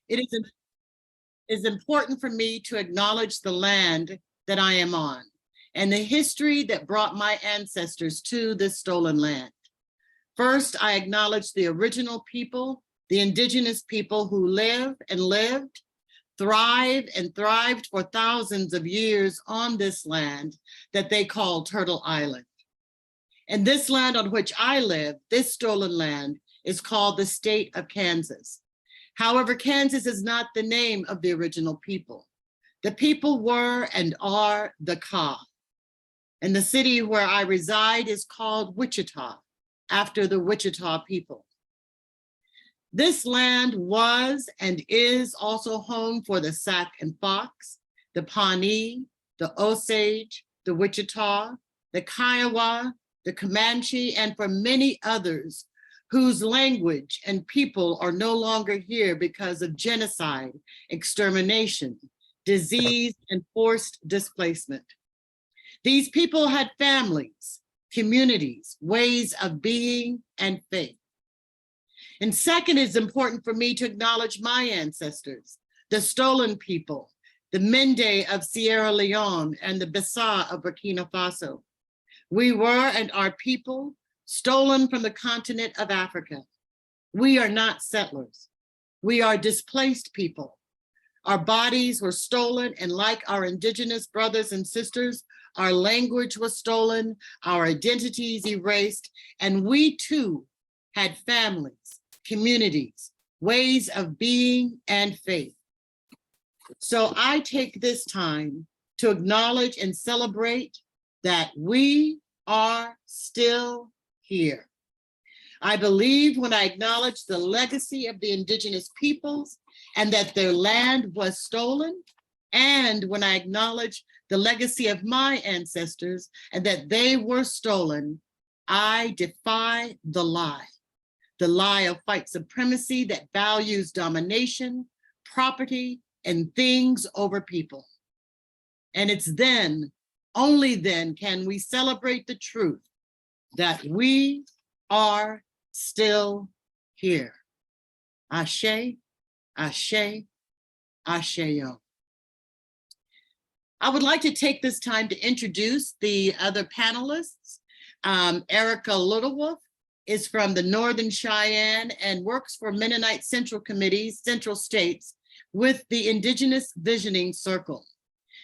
It is important for me to acknowledge the land that I am on and the history that brought my ancestors to this stolen land. First, I acknowledge the original people, the indigenous people who live and lived, thrive and thrived for thousands of years on this land that they call Turtle Island. And this land on which I live, this stolen land, is called the state of Kansas. However, Kansas is not the name of the original people. The people were and are the Ka. And the city where I reside is called Wichita, after the Wichita people. This land was and is also home for the Sac and Fox, the Pawnee, the Osage, the Wichita, the Kiowa, the Comanche, and for many others whose language and people are no longer here because of genocide, extermination, disease, and forced displacement. These people had families, communities, ways of being, and faith. And second, it's important for me to acknowledge my ancestors, the stolen people, the Mende of Sierra Leone and the Bisa of Burkina Faso. We were and are people stolen from the continent of Africa. We are not settlers. We are displaced people. Our bodies were stolen, and like our indigenous brothers and sisters, our language was stolen, our identities erased, and we too had families, communities, ways of being, and faith. So I take this time to acknowledge and celebrate that we are still here. I believe when I acknowledge the legacy of the indigenous peoples and that their land was stolen, and when I acknowledge the legacy of my ancestors and that they were stolen, I defy the lie of white supremacy that values domination, property, and things over people. And it's then, only then, can we celebrate the truth that we are still here. Ashe, ashe, asheo. I would like to take this time to introduce the other panelists. Erica Littlewolf is from the Northern Cheyenne and works for Mennonite Central Committees, Central States, with the Indigenous Visioning Circle.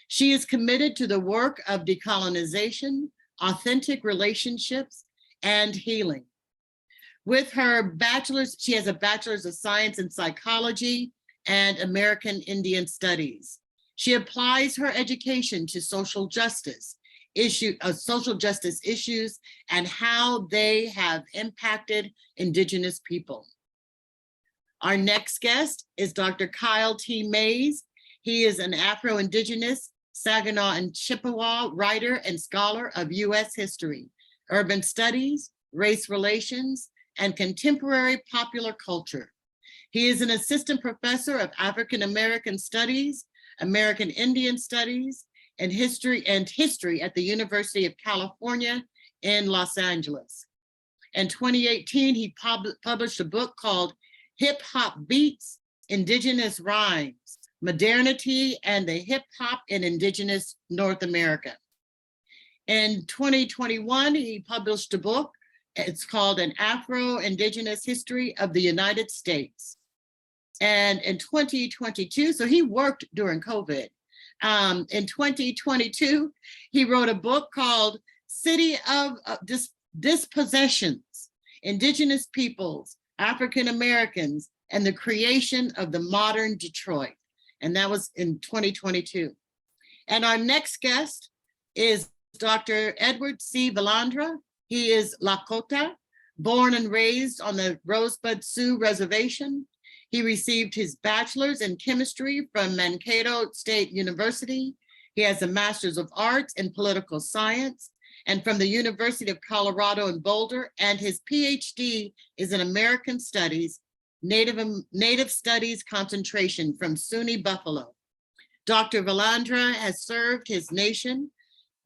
She is committed to the work of decolonization, authentic relationships, and healing. With her bachelor's, she has a bachelor's of science in psychology and American Indian studies. She applies her education to social justice issues and how they have impacted Indigenous people. Our next guest is Dr. Kyle T. Mays. He is an Afro-Indigenous, Saginaw and Chippewa writer and scholar of US history, urban studies, race relations, and contemporary popular culture. He is an assistant professor of African American Studies, American Indian Studies, and history at the University of California in Los Angeles. In 2018, he published a book called Hip Hop Beats, Indigenous Rhymes, Modernity and the Hip Hop in Indigenous North America. In 2021, he published a book. It's called An Afro-Indigenous History of the United States. And in 2022, so he worked during COVID. In 2022, he wrote a book called City of Dispossessions, Indigenous Peoples, African Americans, and the Creation of the Modern Detroit. And that was in 2022. And our next guest is Dr. Edward C. Valandra. He is Lakota, born and raised on the Rosebud Sioux Reservation. He received his bachelor's in chemistry from Mankato State University. He has a master's of arts in political science and from the University of Colorado in Boulder, and his Ph.D. is in American Studies, Native Studies concentration from SUNY Buffalo. Dr. Valandra has served his nation,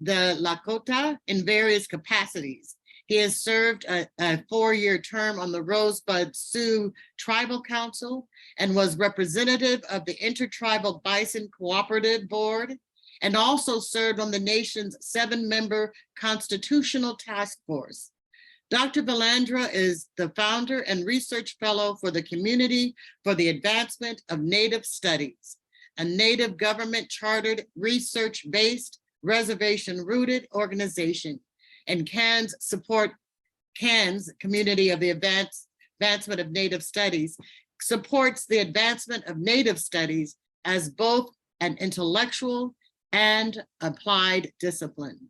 the Lakota, in various capacities. He has served a 4-year term on the Rosebud Sioux Tribal Council and was representative of the Intertribal Bison Cooperative Board, and also served on the nation's 7-member Constitutional Task Force. Dr. Valandra is the founder and research fellow for the Community for the Advancement of Native Studies, a Native government chartered, research-based, reservation-rooted organization, and CAN's Community of the Advancement of Native Studies supports the advancement of Native studies as both an intellectual and applied discipline.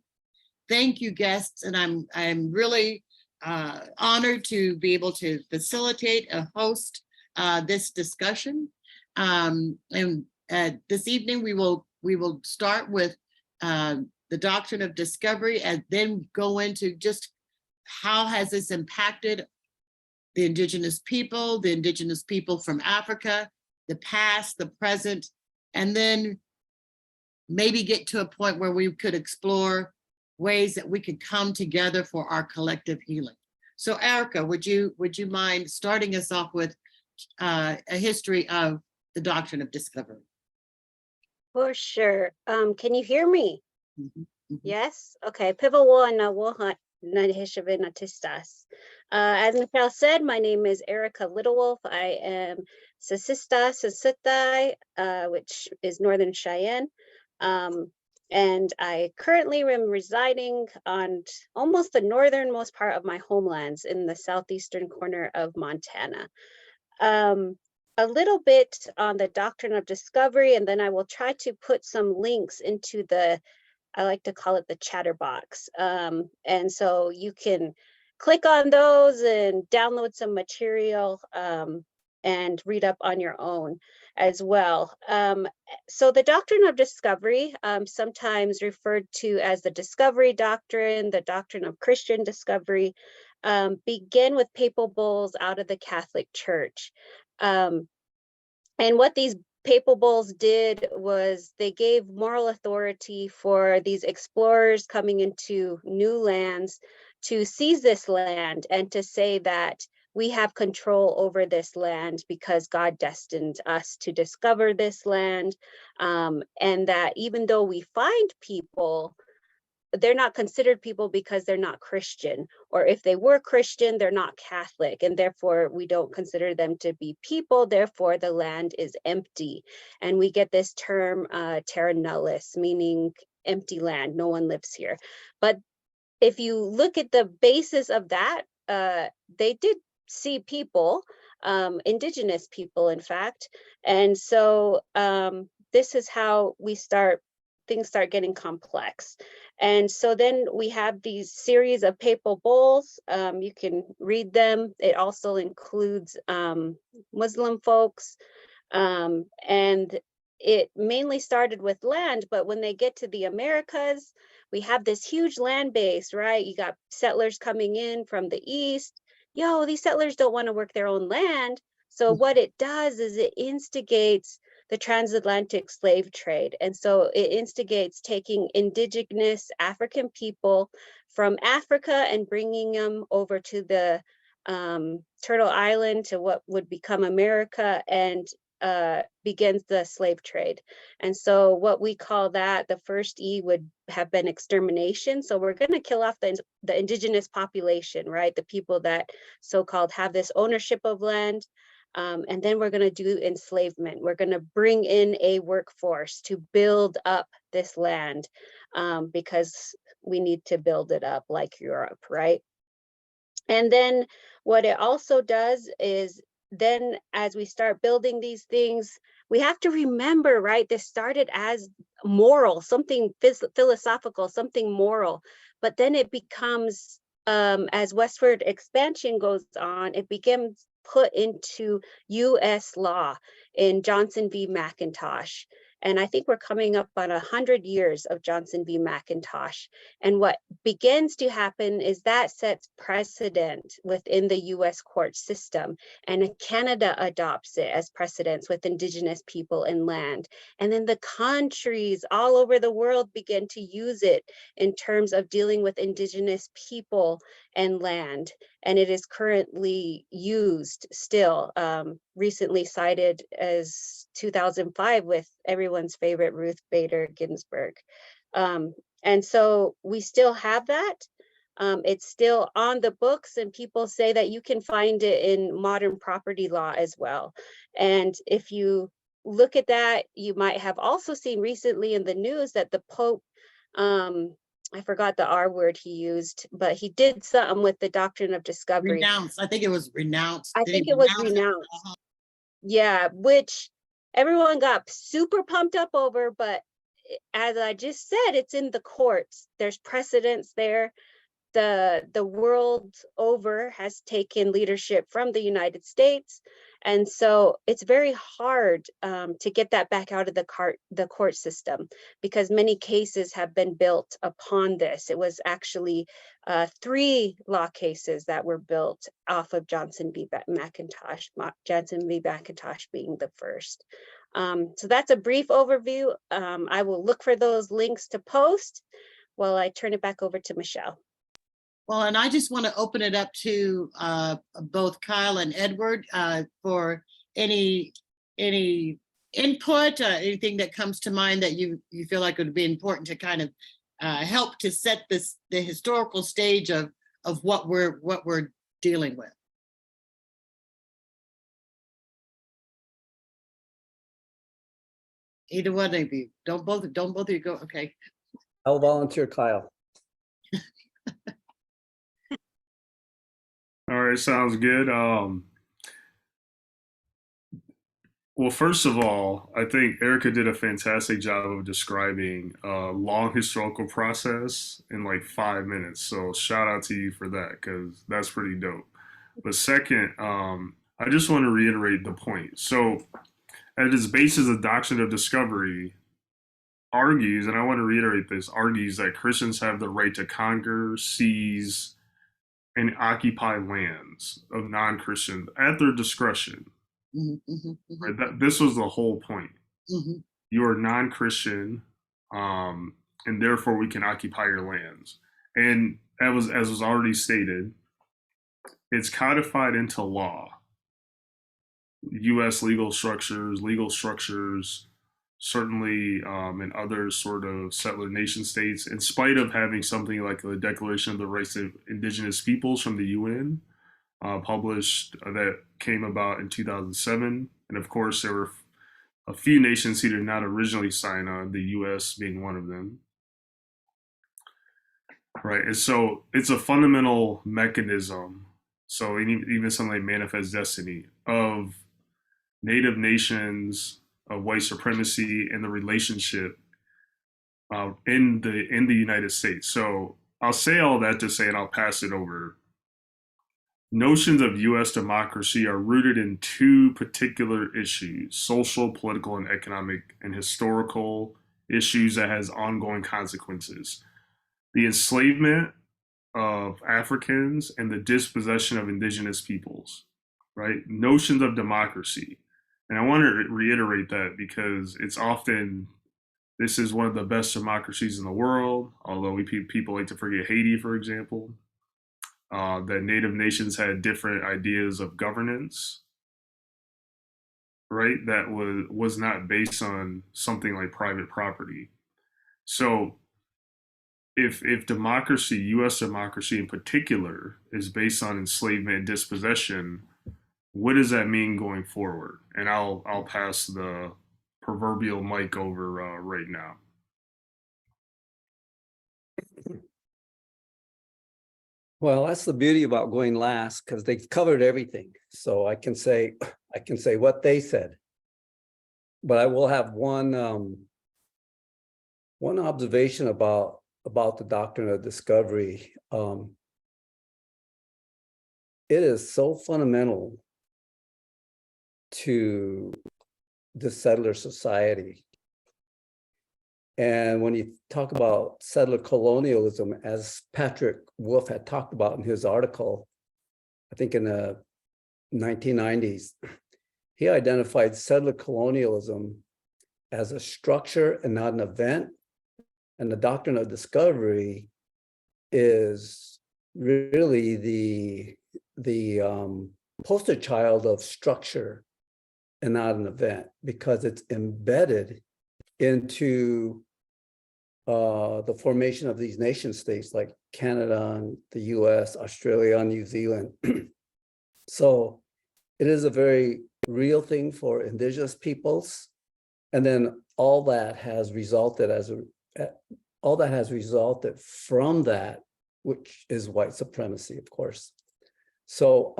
Thank you, guests, and I'm really honored to be able to facilitate and host this discussion. And this evening we will start with the Doctrine of Discovery, and then go into just how has this impacted the indigenous people from Africa, the past, the present, and then maybe get to a point where we could explore ways that we could come together for our collective healing. So Erica, would you mind starting us off with a history of the Doctrine of Discovery? For sure. Can you hear me? Mhm. Yes? Okay. As Michelle said, my name is Erica Littlewolf. I am Sasista Sasitai, which is Northern Cheyenne. And I currently am residing on almost the northernmost part of my homelands in the southeastern corner of Montana. A little bit on the Doctrine of Discovery, and then I will try to put some links into I like to call it the chatterbox. And so you can click on those and download some material and read up on your own as well. So the Doctrine of Discovery, sometimes referred to as the Discovery Doctrine, the Doctrine of Christian Discovery, begin with papal bulls out of the Catholic Church. And what these papal bulls did was they gave moral authority for these explorers coming into new lands to seize this land and to say that we have control over this land because God destined us to discover this land, and that even though we find people, they're not considered people because they're not Christian, or if they were Christian, they're not Catholic, and therefore we don't consider them to be people. Therefore, the land is empty, and we get this term terra nullius, meaning empty land. No one lives here. But if you look at the basis of that, they did see people, indigenous people, in fact, and so this is how things start getting complex. And so then we have these series of papal bulls. You can read them. It also includes Muslim folks. And it mainly started with land, but when they get to the Americas, we have this huge land base, right? You got settlers coming in from the east. These settlers don't want to work their own land. So what it does is it instigates the transatlantic slave trade. And so it instigates taking indigenous African people from Africa and bringing them over to the Turtle Island, to what would become America, and begins the slave trade. And so what we call that, the first E would have been extermination. So we're going to kill off the indigenous population, right? The people that so-called have this ownership of land. And then we're going to do enslavement. We're going to bring in a workforce to build up this land because we need to build it up like Europe, right? And then what it also does is then as we start building these things, we have to remember, right, this started as moral, something philosophical, something moral, but then it becomes, as westward expansion goes on, it becomes put into US law in Johnson v. McIntosh. And I think we're coming up on 100 years of Johnson v. McIntosh. And what begins to happen is that sets precedent within the US court system. And Canada adopts it as precedents with Indigenous people and land. And then the countries all over the world begin to use it in terms of dealing with Indigenous people and land. And it is currently used still, recently cited as 2005 with everyone's favorite Ruth Bader Ginsburg. And so we still have that. It's still on the books, and people say that you can find it in modern property law as well. And if you look at that, you might have also seen recently in the news that the Pope, I forgot the R word he used, but he did something with the Doctrine of Discovery. Renounced. I think it was renounced. I think it was renounced. Yeah, which everyone got super pumped up over, but as I just said, it's in the courts. There's precedents there. The world over has taken leadership from the United States. And so it's very hard to get that back out of the court system, because many cases have been built upon this. It was actually 3 law cases that were built off of Johnson v. McIntosh, Johnson v. McIntosh being the first. So that's a brief overview. I will look for those links to post while I turn it back over to Michelle. Well, and I just want to open it up to both Kyle and Edward for any input, anything that comes to mind that you feel like would be important to kind of help to set the historical stage of what we're dealing with. Either one of you. Don't both of you go. Okay. I'll volunteer, Kyle. All right, sounds good. Well, first of all, I think Erica did a fantastic job of describing a long historical process in like 5 minutes. So shout out to you for that, because that's pretty dope. But second, I just want to reiterate the point. So at its basis, the Doctrine of Discovery argues, and I want to reiterate this, argues that Christians have the right to conquer, seize, and occupy lands of non-Christians at their discretion. Right? This was the whole point. You are non-Christian, and therefore we can occupy your lands. And as was already stated, it's codified into law. U.S. legal structures, certainly in other sort of settler nation states, in spite of having something like the Declaration of the Rights of Indigenous Peoples from the UN, published, that came about in 2007. And of course, there were a few nations who did not originally sign on, the US being one of them. Right, and so it's a fundamental mechanism, so even something like Manifest Destiny, of Native nations, of white supremacy, and the relationship in the United States. So I'll say all that to say, and I'll pass it over. Notions of US democracy are rooted in 2 particular issues: social, political, and economic, and historical issues that has ongoing consequences. The enslavement of Africans and the dispossession of indigenous peoples, right? Notions of democracy. And I want to reiterate that because it's often, this is one of the best democracies in the world, although people like to forget Haiti, for example. That Native nations had different ideas of governance, right? That was not based on something like private property. So if democracy, US democracy in particular, is based on enslavement and dispossession, what does that mean going forward? And I'll pass the proverbial mic over right now. Well, that's the beauty about going last, because they've covered everything. So I can say what they said. But I will have one observation about the Doctrine of Discovery. It is so fundamental to the settler society. And when you talk about settler colonialism, as Patrick Wolf had talked about in his article, I think in the 1990s, he identified settler colonialism as a structure and not an event. And the doctrine of discovery is really the poster child of structure and not an event, because it's embedded into the formation of these nation states like Canada and the US, Australia, and New Zealand. So it is a very real thing for indigenous peoples. And then all that has resulted from that, which is white supremacy, of course. So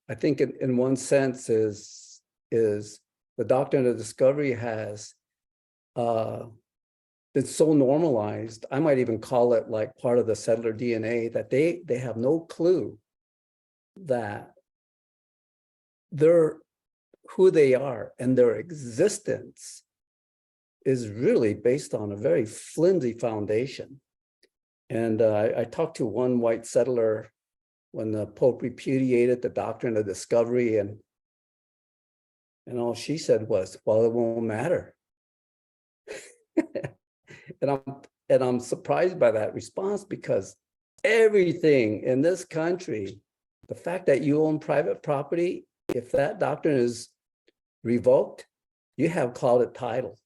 I think in one sense is the doctrine of discovery has been so normalized. I might even call it like part of the settler DNA, that they have no clue that they're who they are, and their existence is really based on a very flimsy foundation. And I talked to one white settler when the Pope repudiated the doctrine of discovery, and all she said was, well, it won't matter. And I'm surprised by that response, because everything in this country, the fact that you own private property, if that doctrine is revoked, you have clouded title.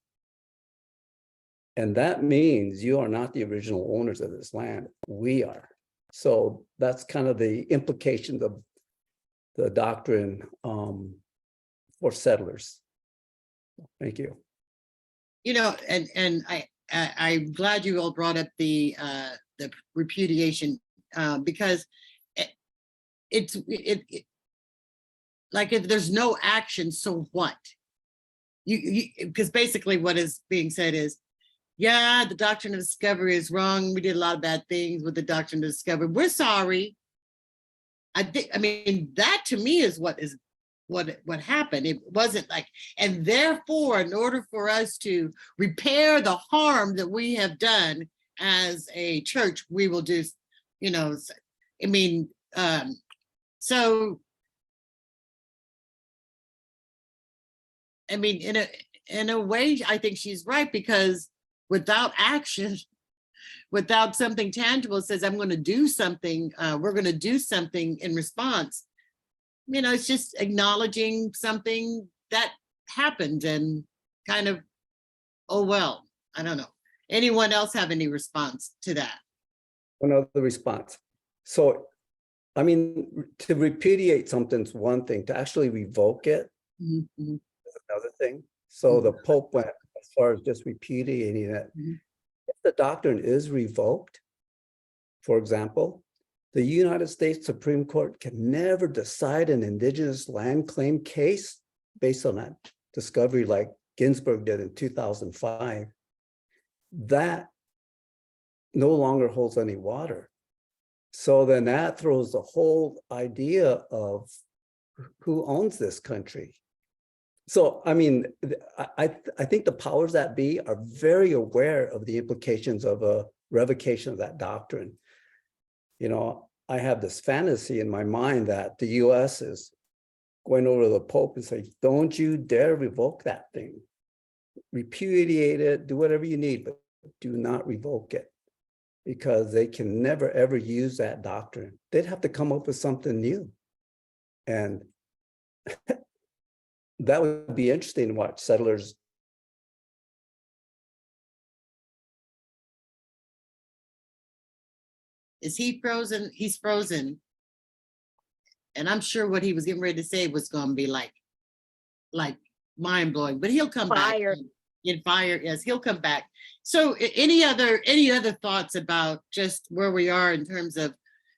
And that means you are not the original owners of this land. We are. So that's kind of the implications of the doctrine for settlers. Thank you. You know, and I'm glad you all brought up the repudiation, because it's like, if there's no action, so what? Because basically what is being said is, yeah, the doctrine of discovery is wrong. We did a lot of bad things with the doctrine of discovery. We're sorry. I mean, that to me is what happened. It wasn't like, and therefore, in order for us to repair the harm that we have done as a church, we will do, you know, I mean, so, I mean, in a way, I think she's right, because without action, without something tangible says, I'm going to do something, we're going to do something in response, you know, it's just acknowledging something that happened and kind of, oh, well, I don't know. Anyone else have any response to that? Another response. So, I mean, to repudiate something's one thing, to actually revoke it is another thing. So the Pope went as far as just repudiating it. If the doctrine is revoked, for example, the United States Supreme Court can never decide an indigenous land claim case based on that discovery like Ginsburg did in 2005. That no longer holds any water. So then that throws the whole idea of who owns this country. So, I mean, I think the powers that be are very aware of the implications of a revocation of that doctrine. You know, I have this fantasy in my mind that the US is going over to the Pope and say, don't you dare revoke that thing. Repudiate it, do whatever you need, but do not revoke it, because they can never, ever use that doctrine. They'd have to come up with something new. And that would be interesting to watch settlers. Is he frozen? He's frozen. And I'm sure what he was getting ready to say was going to be like mind blowing, but he'll come back. In fire, yes, he'll come back. So any other thoughts about just where we are in terms of,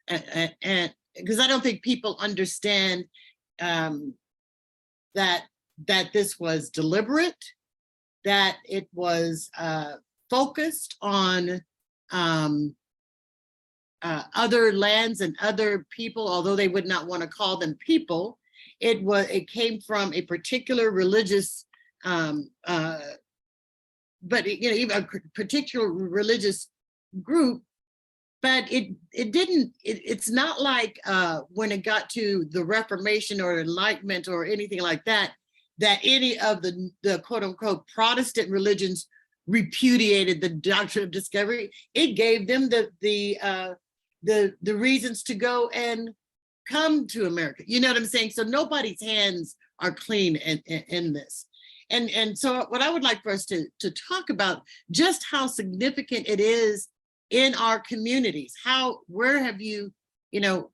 and because I don't think people understand that this was deliberate, that it was focused on other lands and other people, although they would not want to call them people. It came from a particular religious you know, even a particular religious group, but it's not like when it got to the Reformation or Enlightenment or anything like that, that any of the quote unquote Protestant religions repudiated the Doctrine of Discovery. It gave them the reasons to go and come to America. You know what I'm saying? So nobody's hands are clean in this. And so what I would like for us to talk about just how significant it is in our communities. Where have you, you know,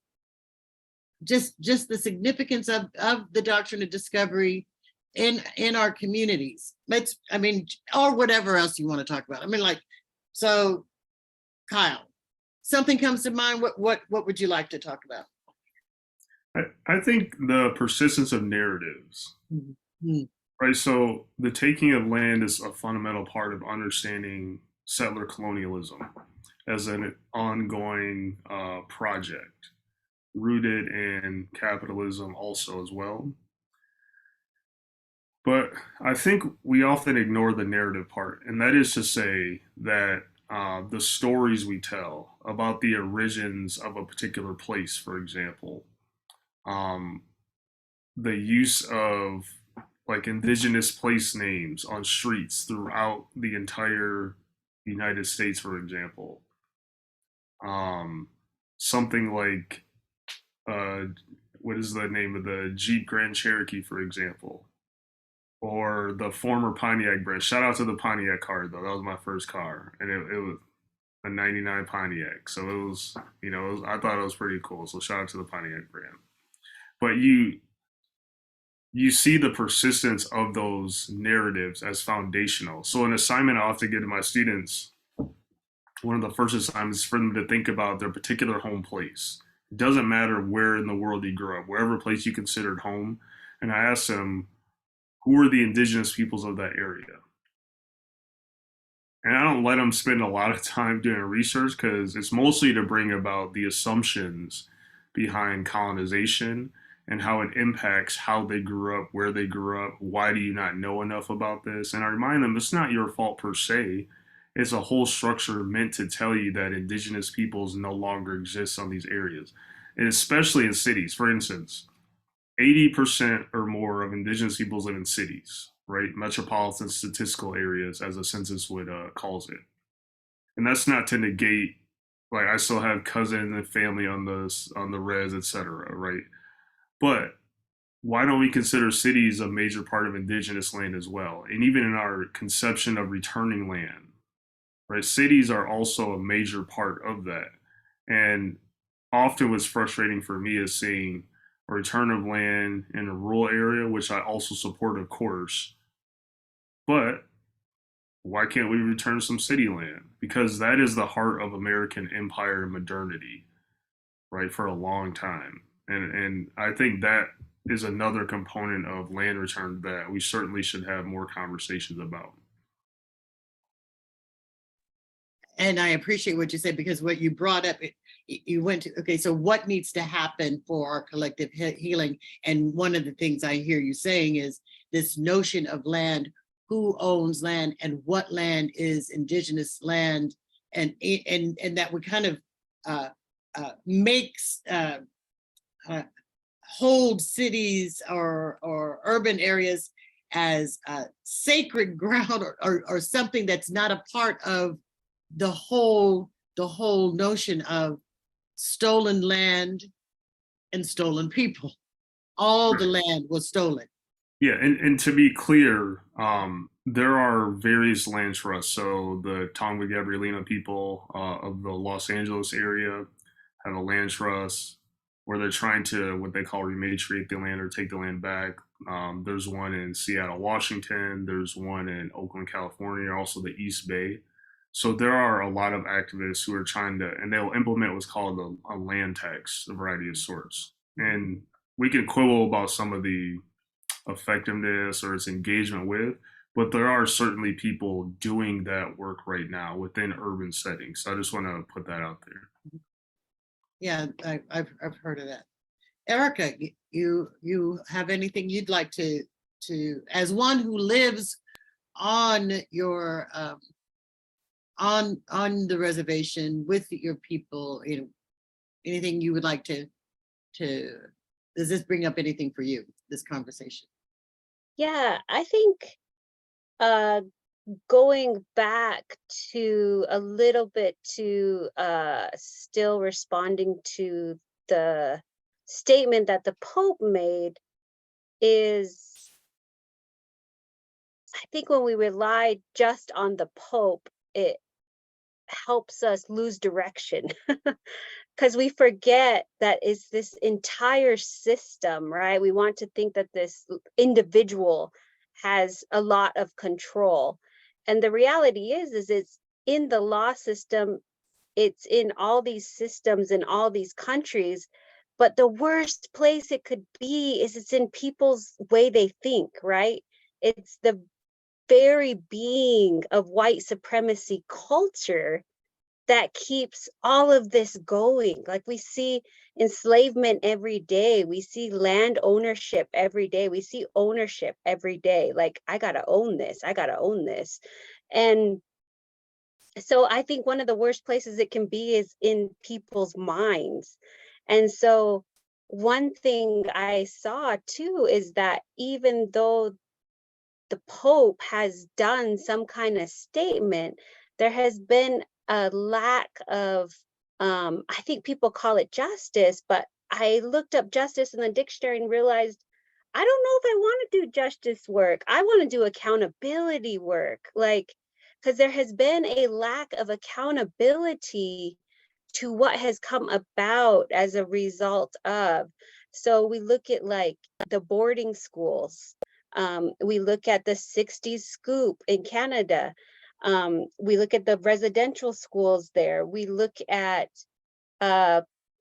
just the significance of the Doctrine of Discovery in our communities. Or whatever else you want to talk about. I mean, like, so Kyle, something comes to mind. What would you like to talk about? I think the persistence of narratives, Mm-hmm. right? So the taking of land is a fundamental part of understanding settler colonialism as an ongoing project rooted in capitalism also as well. But I think we often ignore the narrative part, and that is to say that the stories we tell about the origins of a particular place, for example, the use of like indigenous place names on streets throughout the entire United States, for example. Something like, what is the name of the Jeep Grand Cherokee, for example, or the former Pontiac brand. Shout out to the Pontiac car, though. That was my first car, and it was a '99 Pontiac. So it was, you know, I thought it was pretty cool. So shout out to the Pontiac brand. But you see the persistence of those narratives as foundational. So an assignment I often give to my students, one of the first assignments is for them to think about their particular home place. It doesn't matter where in the world you grew up, wherever place you considered home. And I ask them, who are the indigenous peoples of that area? And I don't let them spend a lot of time doing research because it's mostly to bring about the assumptions behind colonization and how it impacts how they grew up, where they grew up, why do you not know enough about this? And I remind them it's not your fault per se. It's a whole structure meant to tell you that indigenous peoples no longer exist on these areas, and especially in cities. For instance, 80% or more of indigenous peoples live in cities, right? Metropolitan statistical areas, as the census would calls it. And that's not to negate, like I still have cousins and family on the res, etc., right? But why don't we consider cities a major part of indigenous land as well? And even in our conception of returning land, right? Cities are also a major part of that. And often what's frustrating for me is seeing a return of land in a rural area, which I also support, of course. But why can't we return some city land? Because that is the heart of American empire and modernity, right, for a long time. And I think that is another component of land return that we certainly should have more conversations about. And I appreciate what you said, because what you brought up, you went to, okay, so what needs to happen for our collective healing? And one of the things I hear you saying is this notion of land, who owns land and what land is indigenous land, and that would kind of makes hold cities or urban areas as sacred ground or something that's not a part of the whole notion of stolen land and stolen people. All the land was stolen. Yeah, and to be clear, there are various land trusts. So the Tonga Gabrielino people of the Los Angeles area have a land trust where they're trying to what they call rematriate the land or take the land back. There's one in Seattle, Washington. There's one in Oakland, California, also the East Bay. So there are a lot of activists who are trying to, and they'll implement what's called a land tax, a variety of sorts. And we can quibble about some of the effectiveness or its engagement with, but there are certainly people doing that work right now within urban settings. So I just want to put that out there. Yeah, I've heard of that. Erica, you have anything you'd like to as one who lives on your on the reservation with your people, you know, anything you would like to does this bring up anything for you, this conversation? Yeah, I think going back to a little bit to still responding to the statement that the Pope made is, I think when we rely just on the Pope, it helps us lose direction because we forget that it's this entire system, right? We want to think that this individual has a lot of control. And the reality is it's in the law system, it's in all these systems in all these countries. But the worst place it could be is it's in people's way they think, right? It's the very being of white supremacy culture that keeps all of this going. Like we see enslavement every day, we see land ownership every day, we see ownership every day. Like, I gotta own this, I gotta own this. And so I think one of the worst places it can be is in people's minds. And so one thing I saw too is that even though the Pope has done some kind of statement, there has been a lack of, I think people call it justice, but I looked up justice in the dictionary and realized I don't know if I want to do justice work. I want to do accountability work, like, because there has been a lack of accountability to what has come about as a result of. So we look at like the boarding schools. We look at the 60s scoop in Canada. We look at the residential schools there. We look at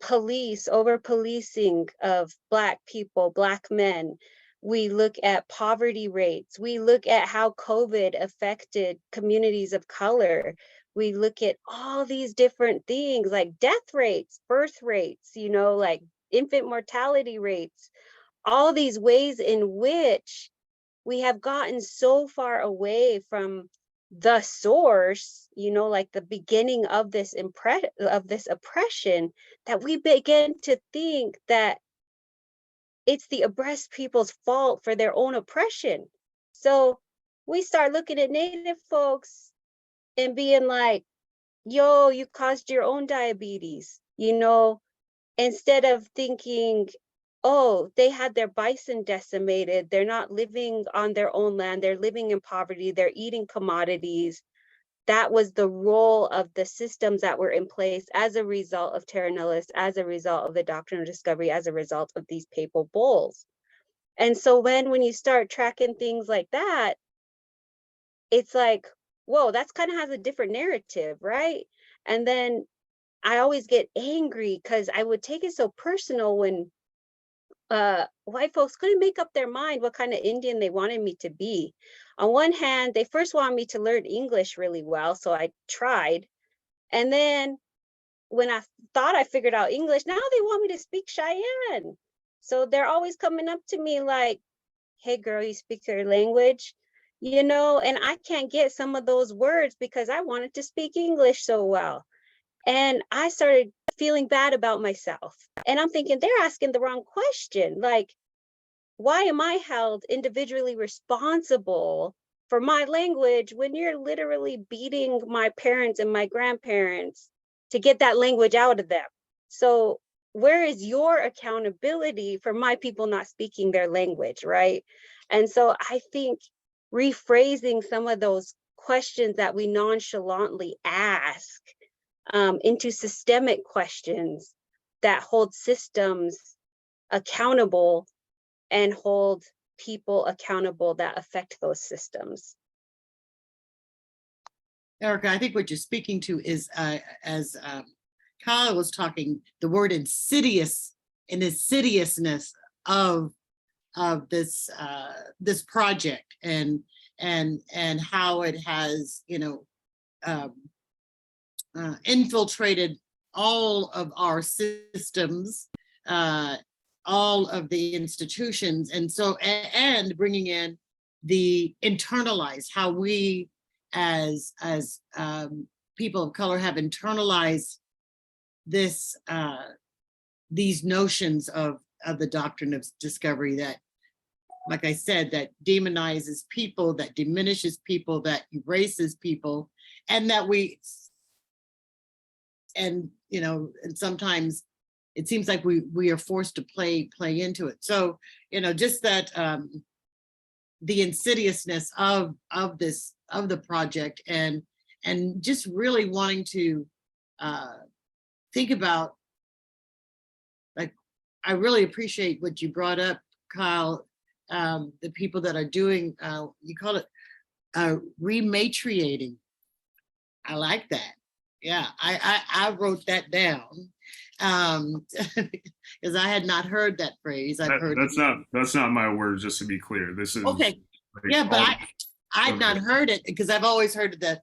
police, over policing of Black people, Black men. We look at poverty rates. We look at how COVID affected communities of color. We look at all these different things like death rates, birth rates, you know, like infant mortality rates, all these ways in which we have gotten so far away from the source, you know, like the beginning of this oppression, that we begin to think that it's the oppressed people's fault for their own oppression. So we start looking at Native folks and being like, yo, you caused your own diabetes, you know, instead of thinking, oh, they had their bison decimated, they're not living on their own land, they're living in poverty, they're eating commodities. That was the role of the systems that were in place as a result of Terra Nullius, as a result of the Doctrine of Discovery, as a result of these papal bulls. And so when you start tracking things like that, it's like, whoa, that's kind of has a different narrative, right? And then I always get angry because I would take it so personal when white folks couldn't make up their mind what kind of Indian they wanted me to be. On one hand, they first wanted me to learn English really well, so I tried. And then when I thought I figured out English, now they want me to speak Cheyenne. So they're always coming up to me like, hey girl, you speak your language? You know, and I can't get some of those words because I wanted to speak English so well. And I started feeling bad about myself. And I'm thinking they're asking the wrong question. Like, why am I held individually responsible for my language when you're literally beating my parents and my grandparents to get that language out of them? So where is your accountability for my people not speaking their language, right? And so I think rephrasing some of those questions that we nonchalantly ask into systemic questions that hold systems accountable and hold people accountable that affect those systems. Erica, I think what you're speaking to is, as Kyle was talking, the word insidious and insidiousness of this this project and how it has, you know, infiltrated all of our systems, all of the institutions, and so and bringing in the internalized, how we as people of color have internalized this these notions of the doctrine of discovery that, like I said, that demonizes people, that diminishes people, that erases people, and that and sometimes it seems like we are forced to play into it. So, just that the insidiousness of the project, and just really wanting to think about, like, I really appreciate what you brought up, Kyle, the people that are doing, you call it rematriating. I like that. Yeah, I wrote that down because I had not heard that phrase. That's not my word, just to be clear. This is okay. like Yeah, but I'd not okay. heard it because I've always heard of the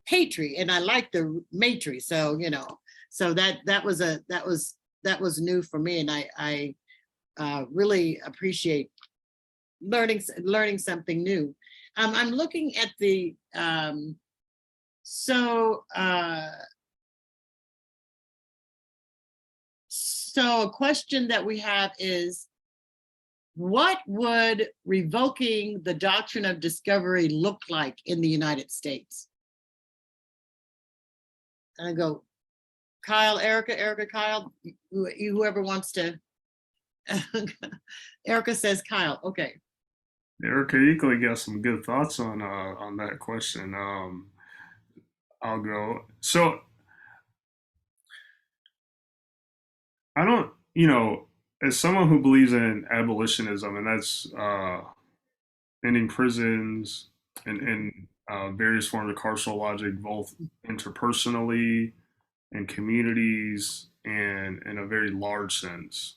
patry, and I like the matry. So so that was new for me, and I really appreciate learning something new. I'm looking at the so a question that we have is, what would revoking the doctrine of discovery look like in the United States? And I go, Kyle, Erica, Kyle, whoever wants to. Erica says Kyle. Okay. Erica, you clearly got some good thoughts on that question. I'll go. So I don't, as someone who believes in abolitionism, and that's ending prisons and various forms of carceral logic, both interpersonally in communities and in a very large sense.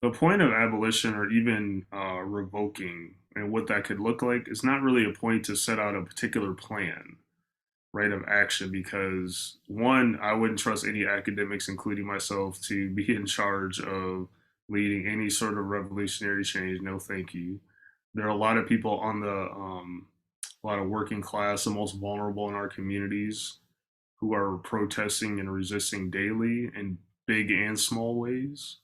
The point of abolition, or even revoking, and what that could look like, is not really a point to set out a particular plan, right, of action, because one, I wouldn't trust any academics, including myself, to be in charge of leading any sort of revolutionary change. No, thank you. There are a lot of people on a lot of working class, the most vulnerable in our communities, who are protesting and resisting daily in big and small ways,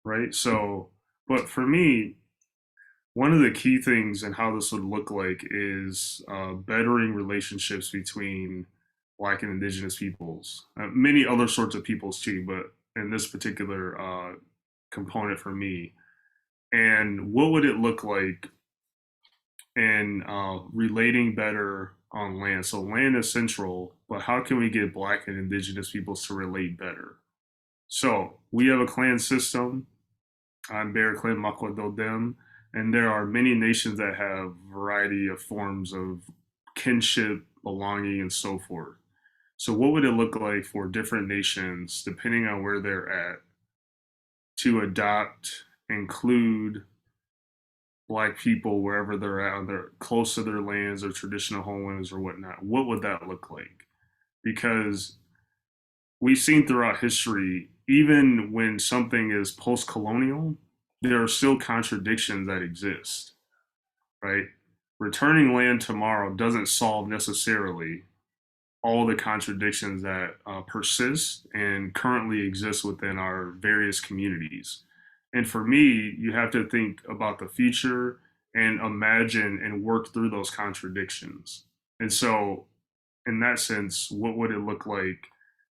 right? So, but for me, one of the key things and how this would look like is bettering relationships between Black and Indigenous peoples, many other sorts of peoples too, but in this particular component for me. And what would it look like in relating better on land? So land is central, but how can we get Black and Indigenous peoples to relate better? So we have a clan system. I'm Bear Clan Makwododem, and there are many nations that have a variety of forms of kinship, belonging, and so forth. So what would it look like for different nations, depending on where they're at, to adopt, include Black people wherever they're at, they're close to their lands or traditional homelands or whatnot? What would that look like? Because we've seen throughout history, even when something is post-colonial, there are still contradictions that exist, right? Returning land tomorrow doesn't solve necessarily all the contradictions that persist and currently exist within our various communities. And for me, you have to think about the future and imagine and work through those contradictions. And so, in that sense, what would it look like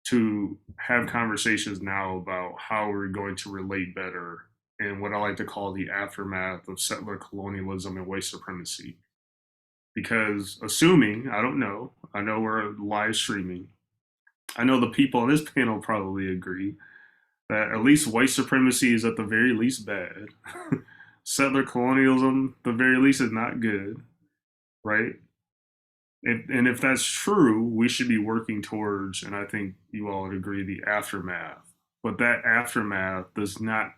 to have conversations now about how we're going to relate better in what I like to call the aftermath of settler colonialism and white supremacy? Because assuming, I don't know, I know we're live streaming, I know the people on this panel probably agree that at least white supremacy is at the very least bad. Settler colonialism, at the very least, is not good, right? And if that's true, we should be working towards, and I think you all would agree, the aftermath. But that aftermath does not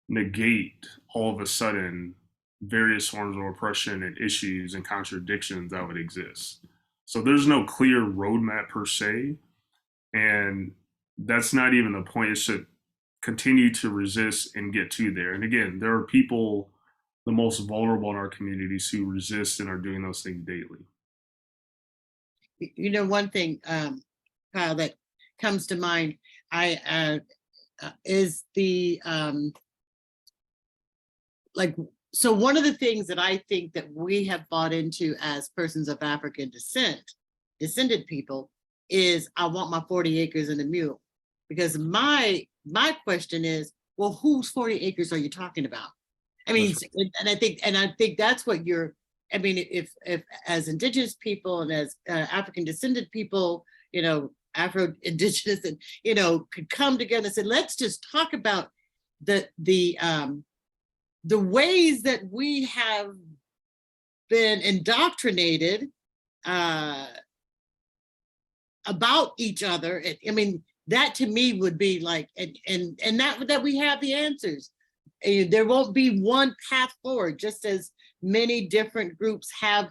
negate all of a sudden various forms of oppression and issues and contradictions that would exist. So there's no clear roadmap per se. And that's not even the point. It should continue to resist and get to there. And again, there are people the most vulnerable in our communities who resist and are doing those things daily. You know, one thing, Kyle, that comes to mind, is the so one of the things that I think that we have bought into as persons of African descended people, is I want my 40 acres and a mule. Because my question is, well, whose 40 acres are you talking about? I mean, and I think that's what I mean, if as Indigenous people and as African descended people, you know, Afro-Indigenous, and, you know, could come together and say, let's just talk about the ways that we have been indoctrinated about each other. I mean, that to me would be like, and that we have the answers. There won't be one path forward, just as many different groups have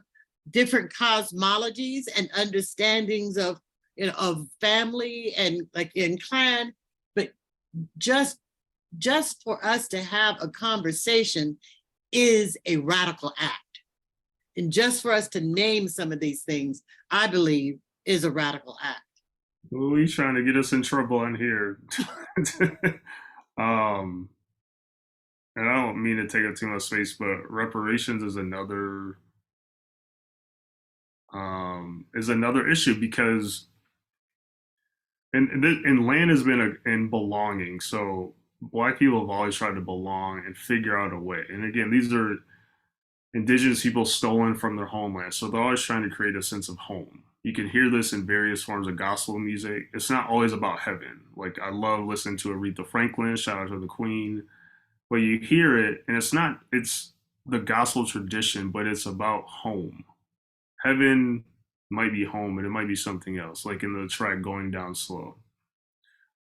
different cosmologies and understandings of, you know, of family and like in clan, but just for us to have a conversation is a radical act. And just for us to name some of these things, I believe, is a radical act. Well, he's trying to get us in trouble in here. And I don't mean to take up too much space, but reparations is another issue, because and land has been in belonging. So Black people have always tried to belong and figure out a way. And again, these are Indigenous people stolen from their homeland. So they're always trying to create a sense of home. You can hear this in various forms of gospel music. It's not always about heaven. Like, I love listening to Aretha Franklin, shout out to the Queen. But you hear it, and it's the gospel tradition, but it's about home. Heaven might be home, and it might be something else, like in the track Going Down Slow,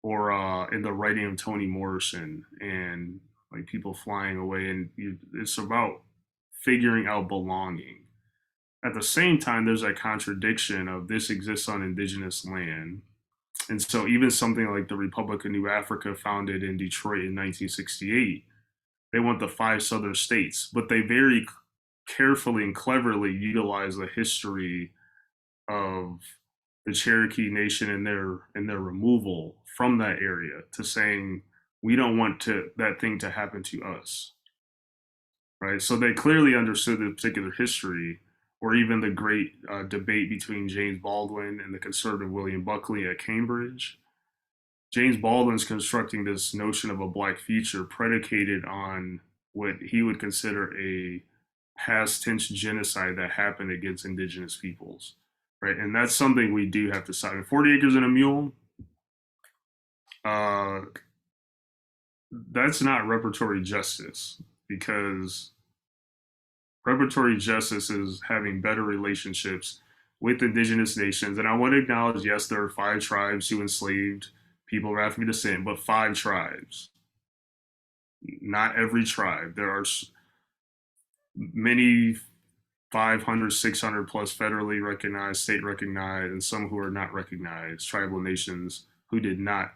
or in the writing of Toni Morrison, and like people flying away. And it's about figuring out belonging. At the same time, there's that contradiction of this exists on Indigenous land. And so even something like the Republic of New Africa, founded in Detroit in 1968, they want the 5 southern states, but they very carefully and cleverly utilize the history of the Cherokee Nation and their removal from that area to saying, we don't want that thing to happen to us, right? So they clearly understood the particular history, or even the great debate between James Baldwin and the conservative William Buckley at Cambridge. James Baldwin's constructing this notion of a Black future predicated on what he would consider a past tense genocide that happened against Indigenous peoples, right? And that's something we do have to stop. 40 acres and a mule, that's not reparatory justice, because reparatory justice is having better relationships with Indigenous nations. And I want to acknowledge, yes, there are 5 tribes who enslaved people of African descent, but 5 tribes. Not every tribe. There are many 500, 600 plus federally recognized, state recognized, and some who are not recognized, tribal nations who did not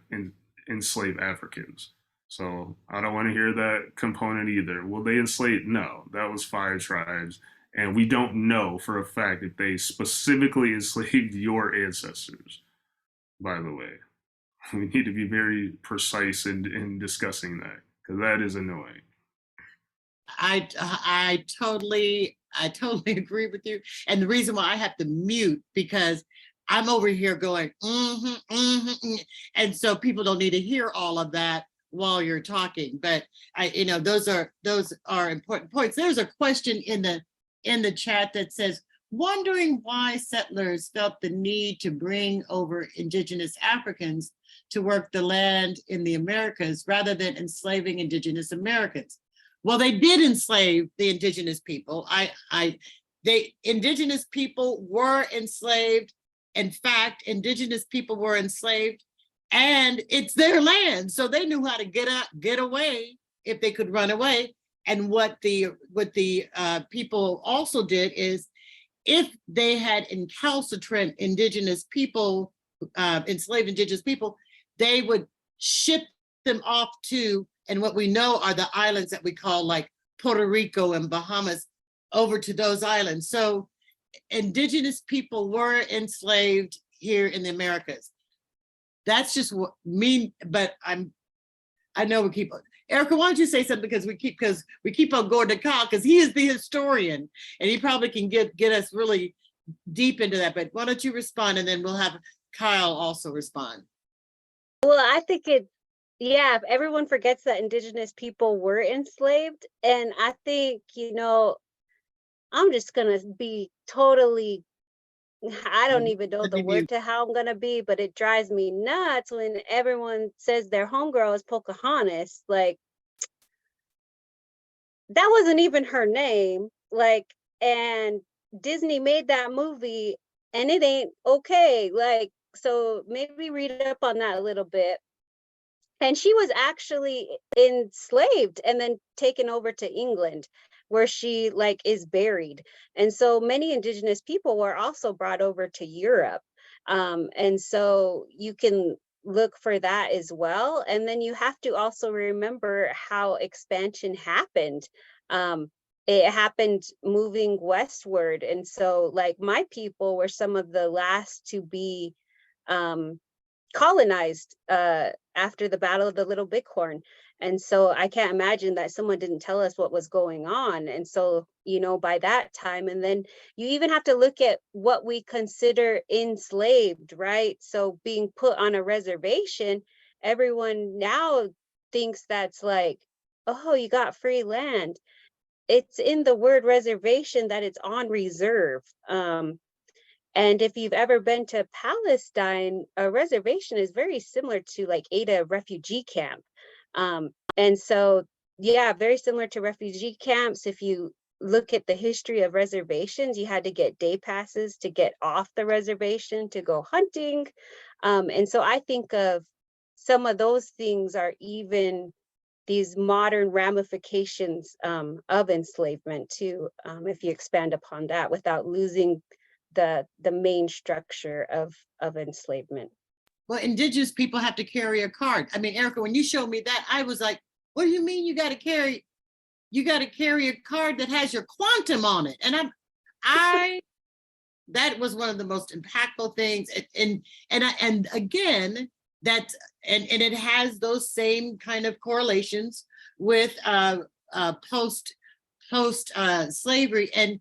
enslave Africans. So I don't want to hear that component either. Will they enslave? No, that was 5 tribes. And we don't know for a fact if they specifically enslaved your ancestors, by the way. We need to be very precise in discussing that, because that is annoying. I totally agree with you. And the reason why I have to mute, because I'm over here going, and so people don't need to hear all of that while you're talking. But those are important points. There's a question in the chat that says, wondering why settlers felt the need to bring over Indigenous Africans to work the land in the Americas rather than enslaving Indigenous Americans. Well, they did enslave the Indigenous people. Indigenous people were enslaved. In fact, Indigenous people were enslaved, and it's their land. So they knew how to get away if they could run away. And what the people also did is, if they had recalcitrant Indigenous people, enslaved Indigenous people, they would ship them off to, and what we know are the islands that we call like Puerto Rico and Bahamas over to those islands. So indigenous people were enslaved here in the Americas. That's just what me, but I know we keep, Erica, why don't you say something, because we keep on going to Kyle, because he is the historian and he probably can get us really deep into that. But why don't you respond, and then we'll have Kyle also respond. Well, I think yeah, everyone forgets that indigenous people were enslaved. And I think, I'm just gonna be totally, I don't even know the word to how I'm gonna be, but it drives me nuts when everyone says their homegirl is Pocahontas. Like, that wasn't even her name. Like, and Disney made that movie and it ain't okay. Like, so maybe read up on that a little bit. And she was actually enslaved and then taken over to England, where she like is buried. And so many indigenous people were also brought over to Europe. And so you can look for that as well. And then you have to also remember how expansion happened. It happened moving westward. And so like my people were some of the last to be colonized after the Battle of the Little Bighorn. And so I can't imagine that someone didn't tell us what was going on. And so, by that time, and then you even have to look at what we consider enslaved, right? So being put on a reservation, everyone now thinks that's like, oh, you got free land. It's in the word reservation that it's on reserve. And if you've ever been to Palestine, a reservation is very similar to like Ada refugee camp. And so, yeah, very similar to refugee camps. If you look at the history of reservations, you had to get day passes to get off the reservation to go hunting. And so I think of some of those things are even these modern ramifications of enslavement too, if you expand upon that without losing the main structure of enslavement. Well, indigenous people have to carry a card. I mean, Erica, when you showed me that, I was like, what do you mean you got to carry a card that has your quantum on it? And that was one of the most impactful things. And again, that and it has those same kind of correlations with post slavery. And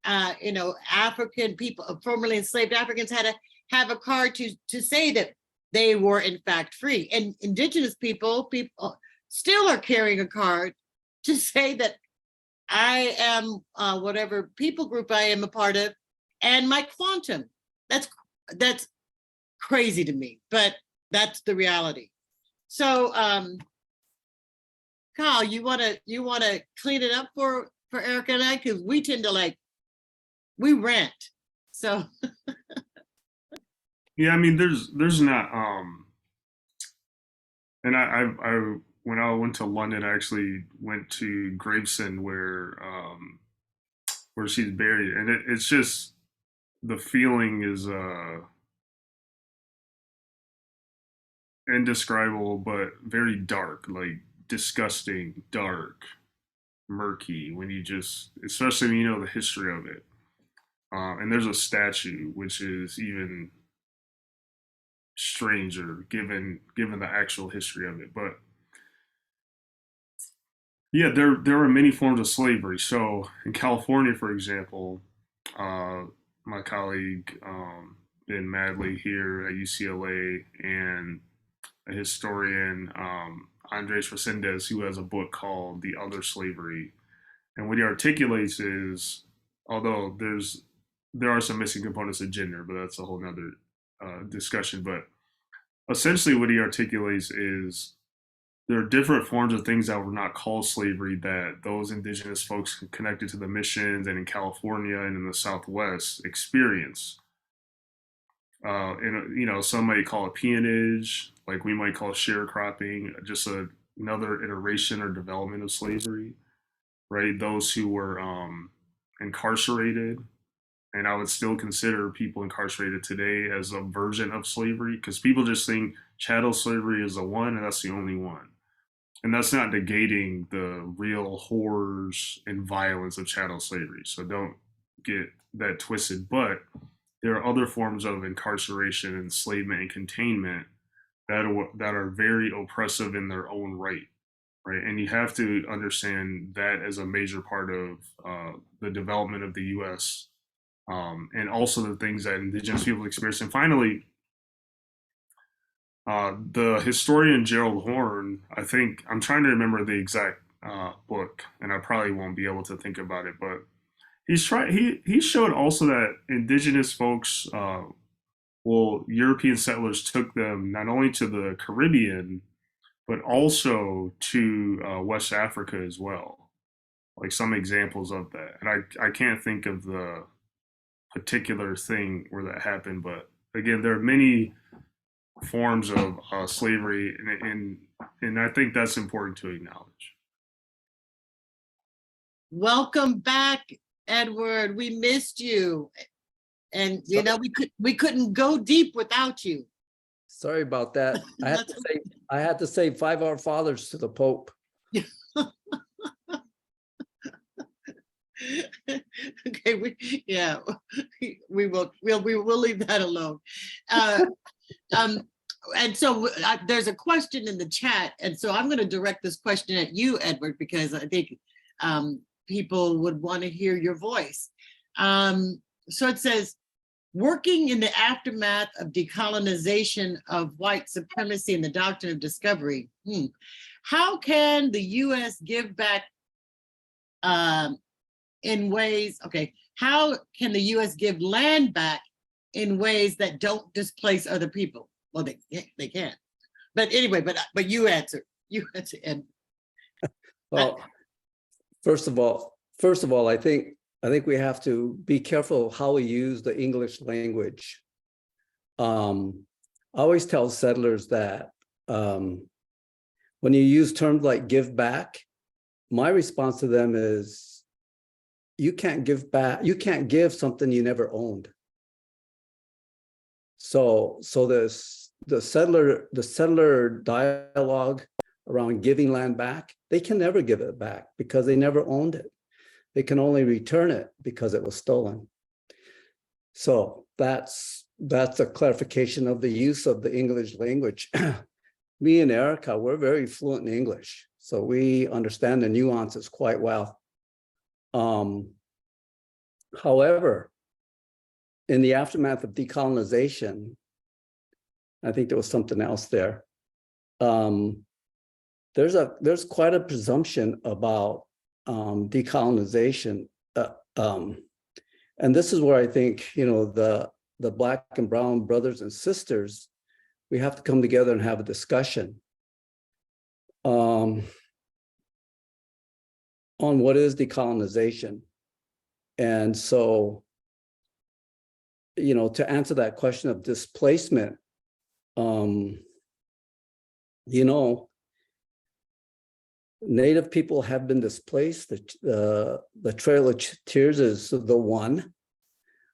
African people, formerly enslaved Africans, had to have a card to say that they were in fact free. And indigenous people still are carrying a card to say that I am whatever people group I am a part of, and my quantum. That's crazy to me, but that's the reality. So Kyle, you wanna clean it up for Erica and I, because we tend to we rant. So Yeah, I mean, there's not and I when I went to London, I actually went to Gravesend where she's buried, and it's just, the feeling is indescribable, but very dark, like disgusting, dark, murky, when you just, especially when you know the history of it. And there's a statue which is even stranger given the actual history of it. But yeah, there are many forms of slavery. So in California, for example, my colleague Ben Madley here at UCLA, and a historian, Andres Resendez, who has a book called The Other Slavery. And what he articulates is, although there are some missing components of gender, but that's a whole nother discussion. But essentially what he articulates is there are different forms of things that were not called slavery that those indigenous folks connected to the missions and in California and in the Southwest experience. And some might call it peonage, like we might call sharecropping, just another iteration or development of slavery, right? Those who were incarcerated, and I would still consider people incarcerated today as a version of slavery, because people just think chattel slavery is the one and that's the only one. And that's not negating the real horrors and violence of chattel slavery. So don't get that twisted. But there are other forms of incarceration, enslavement, and containment that are very oppressive in their own right, right? And you have to understand that as a major part of the development of the U.S. And also the things that Indigenous people experience. And finally, the historian Gerald Horne, I think, I'm trying to remember the exact book, and I probably won't be able to think about it, but he showed also that Indigenous folks, European settlers took them not only to the Caribbean, but also to West Africa as well. Like some examples of that. And I can't think of the particular thing where that happened, but again, there are many forms of slavery, and I think that's important to acknowledge. Welcome back, Edward. We missed you, and you know we couldn't go deep without you. Sorry about that. I had to say 5 Our Fathers to the Pope. Okay, we will leave that alone. And so there's a question in the chat, and so I'm going to direct this question at you, Edward, because I think people would want to hear your voice. So it says, working in the aftermath of decolonization of white supremacy and the Doctrine of Discovery, how can the U.S. give back in ways, how can the U.S. give land back in ways that don't displace other people? Well, they can't. But anyway, but you answer. Ed. Well, first of all, I think we have to be careful how we use the English language. I always tell settlers that when you use terms like give back, my response to them is, you can't give back, you can't give something you never owned. So the settler dialogue around giving land back, they can never give it back because they never owned it. They can only return it because it was stolen. So that's a clarification of the use of the English language. Me and Erica, we're very fluent in English, so we understand the nuances quite well. However, in the aftermath of decolonization, I think there was something else there. There's quite a presumption about decolonization, and this is where I think, you know, the Black and brown brothers and sisters, we have to come together and have a discussion on what is decolonization. And so, you know, to answer that question of displacement, you know, Native people have been displaced. The Trail of Tears is the one.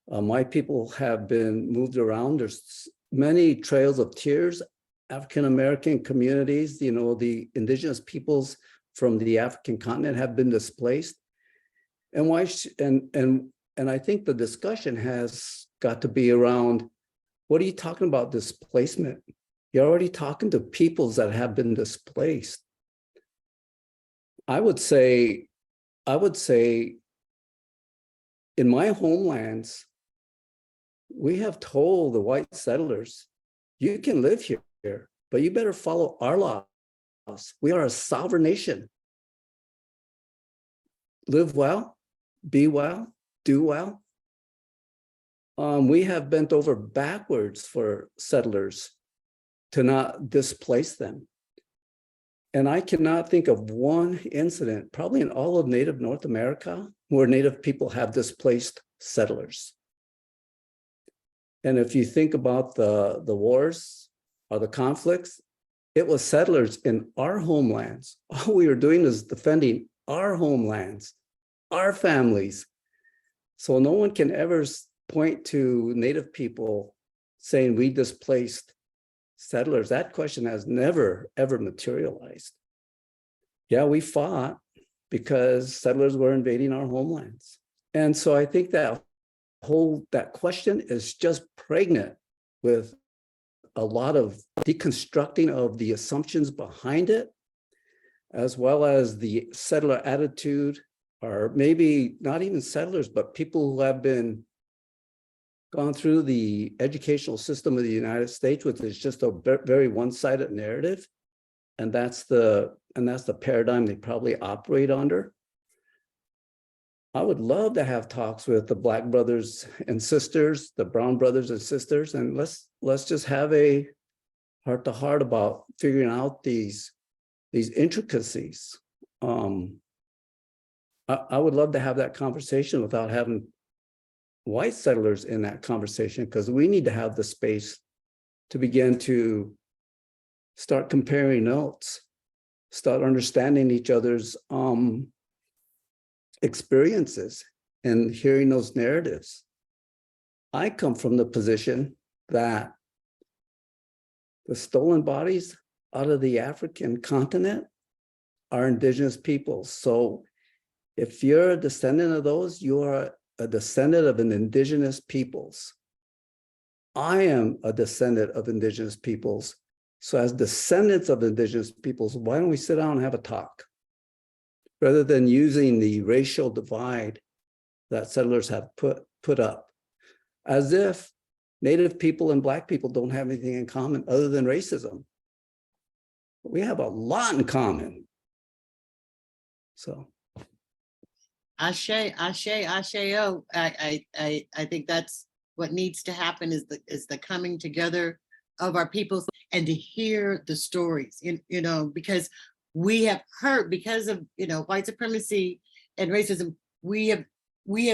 My people have been moved around. There's many trails of tears. African-American communities, you know, the indigenous peoples from the African continent have been displaced. And why? And I think the discussion has got to be around, what are you talking about displacement? You're already talking to peoples that have been displaced. I would say in my homelands, we have told the white settlers, you can live here, but you better follow our laws. We are a sovereign nation. Live well, be well, do well. We have bent over backwards for settlers to not displace them. And I cannot think of one incident, probably in all of Native North America, where Native people have displaced settlers. And if you think about the wars or the conflicts, it was settlers in our homelands. All we were doing is defending our homelands, our families. So no one can ever point to Native people saying we displaced settlers. That question has never, ever materialized. yeah, we fought because settlers were invading our homelands. And so I think that that question is just pregnant with a lot of deconstructing of the assumptions behind it, as well as the settler attitude, or maybe not even settlers, but people who have gone through the educational system of the United States, which is just a very one-sided narrative. And that's the paradigm they probably operate under. I would love to have talks with the Black brothers and sisters, the Brown brothers and sisters, and let's just have a heart-to-heart about figuring out these intricacies. I would love to have that conversation without having white settlers in that conversation, because we need to have the space to begin to start comparing notes, start understanding each other's experiences and hearing those narratives. I come from the position that the stolen bodies out of the African continent are indigenous peoples. So if you're a descendant of those, you are a descendant of an indigenous peoples. I am a descendant of indigenous peoples. So as descendants of indigenous peoples, why don't we sit down and have a talk? Rather than using the racial divide that settlers have put up, as if Native people and Black people don't have anything in common other than racism. We have a lot in common. So. Ashe, ashe, ashe-o. I think that's what needs to happen, is the coming together of our peoples and to hear the stories, because we have heard, because of white supremacy and racism, we have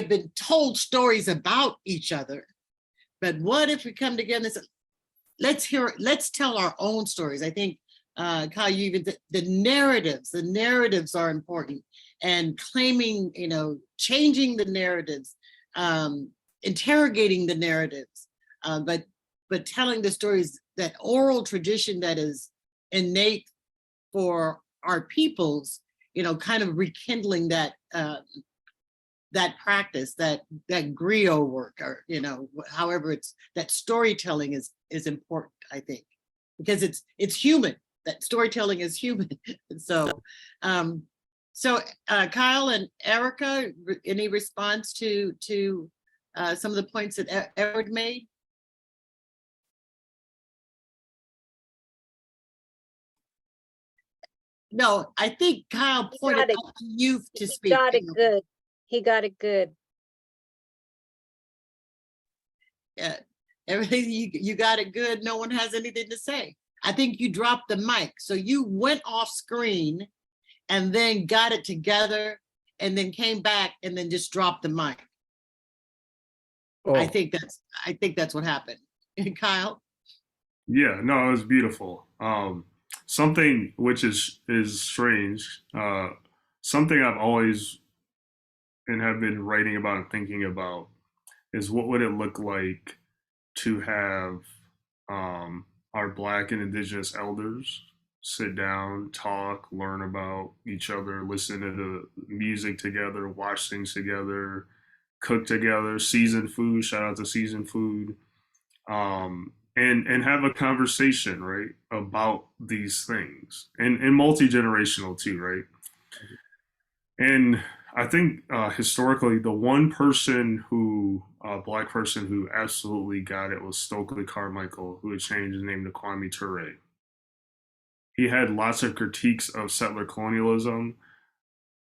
been told stories about each other. But what if we come together and say, let's tell our own stories? I think Kyle, the narratives are important, and claiming, changing the narratives, interrogating the narratives, but telling the stories, that oral tradition that is innate for our peoples, kind of rekindling that that practice, that griot work, or however it's, that storytelling is important, I think, because it's human. That storytelling is human. So Kyle and Erica, any response to some of the points that Edward made? No, I think Kyle pointed out to you to speak. He got it good. He got it good. Yeah, everything you got it good. No one has anything to say. I think you dropped the mic. So you went off screen and then got it together and then came back and then just dropped the mic. Oh. I think that's what happened. Kyle? Yeah, no, it was beautiful. Something which is strange, something I've always and have been writing about and thinking about is what would it look like to have our Black and Indigenous elders sit down, talk, learn about each other, listen to the music together, watch things together, cook together, season food, shout out to season food, and have a conversation, right, about these things, and multi-generational too, right? And I think historically, the one person Black person who absolutely got it was Stokely Carmichael, who had changed his name to Kwame Ture. He had lots of critiques of settler colonialism,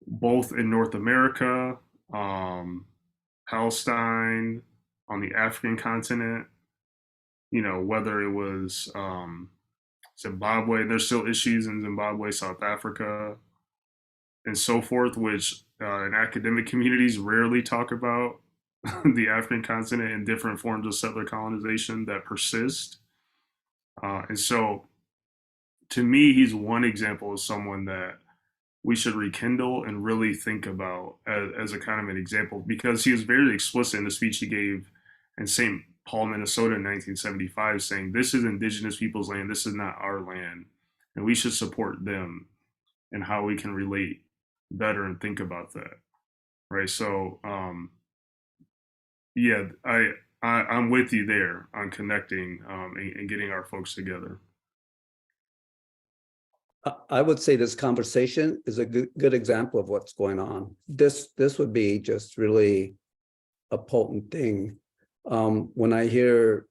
both in North America, Palestine, on the African continent, whether it was Zimbabwe. There's still issues in Zimbabwe, South Africa, and so forth, which in academic communities rarely talk about the African continent and different forms of settler colonization that persist. And so, to me, he's one example of someone that we should rekindle and really think about as a kind of an example, because he was very explicit in the speech he gave in St. Paul, Minnesota in 1975, saying, this is indigenous people's land, this is not our land, and we should support them. and how we can relate better and think about that, right? So yeah, I'm with you there on connecting and getting our folks together. I would say this conversation is a good example of what's going on. This would be just really a potent thing. When I hear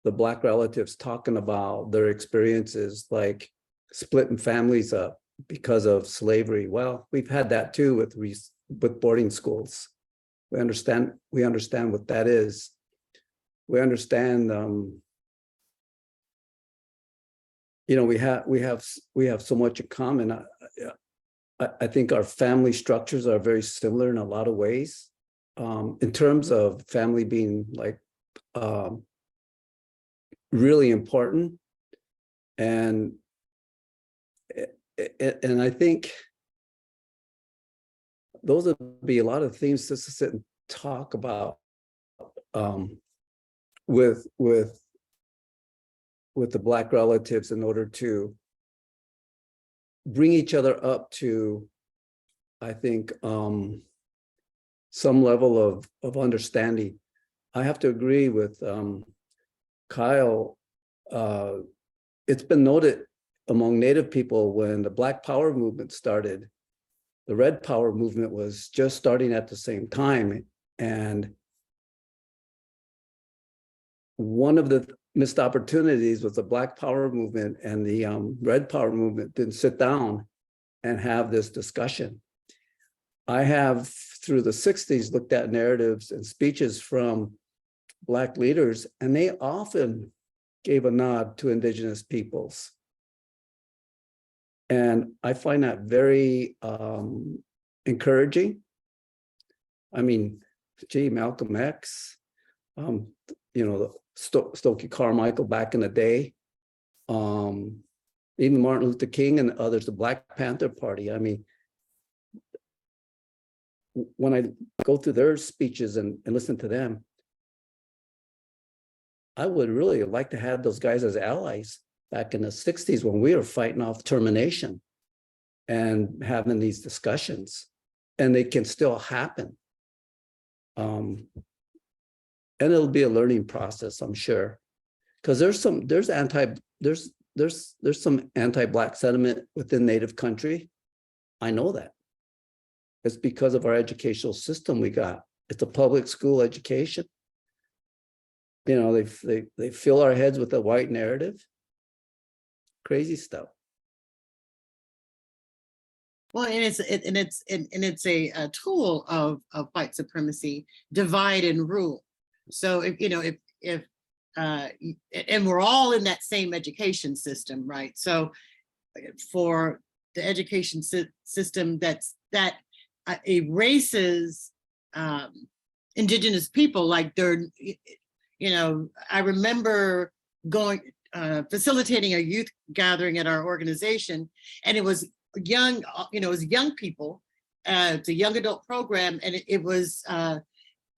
the Black relatives talking about their experiences, like splitting families up because of slavery. Well, we've had that too with boarding schools. We understand what that is. We understand, we have so much in common. I think our family structures are very similar in a lot of ways. In terms of family being like really important, and I think those would be a lot of themes just to sit and talk about with the Black relatives in order to bring each other up to, I think, some level of understanding. I have to agree with Kyle. It's been noted among Native people when the Black Power movement started, the Red Power movement was just starting at the same time. And one of the missed opportunities was the Black Power movement and the Red Power movement didn't sit down and have this discussion. I have, through the 60s, looked at narratives and speeches from Black leaders, and they often gave a nod to Indigenous peoples. And I find that very encouraging. I mean, gee, Malcolm X, Stokely Carmichael back in the day, even Martin Luther King and others, the Black Panther Party. I mean, when I go through their speeches and listen to them, I would really like to have those guys as allies back in the 60s when we were fighting off termination and having these discussions, and they can still happen. And it'll be a learning process, I'm sure, because there's some anti-Black sentiment within Native country. I know that. It's because of our educational system we got. It's a public school education. They fill our heads with a white narrative. Crazy stuff. Well, and it's a tool of white supremacy, divide and rule. So and we're all in that same education system, right? So for the education system that erases Indigenous people, like they're, I remember facilitating a youth gathering at our organization, and it was young people. It's a young adult program, and it was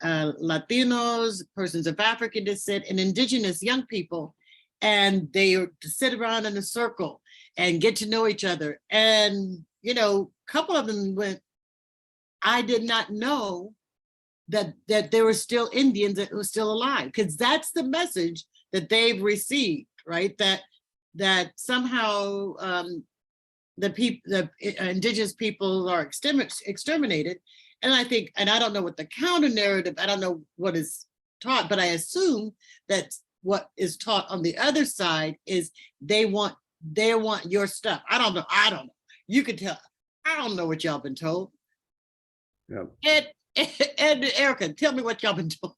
Latinos, persons of African descent, and Indigenous young people. And they would sit around in a circle and get to know each other. And, a couple of them went, I did not know that there were still Indians that were still alive, because that's the message that they've received, right? That somehow the Indigenous people are exterminated. And I think, and I don't know what the counter narrative, I don't know what is taught, but I assume that what is taught on the other side is they want your stuff. I don't know. You could tell. I don't know what y'all been told. Yeah. And Erica, tell me what y'all been told.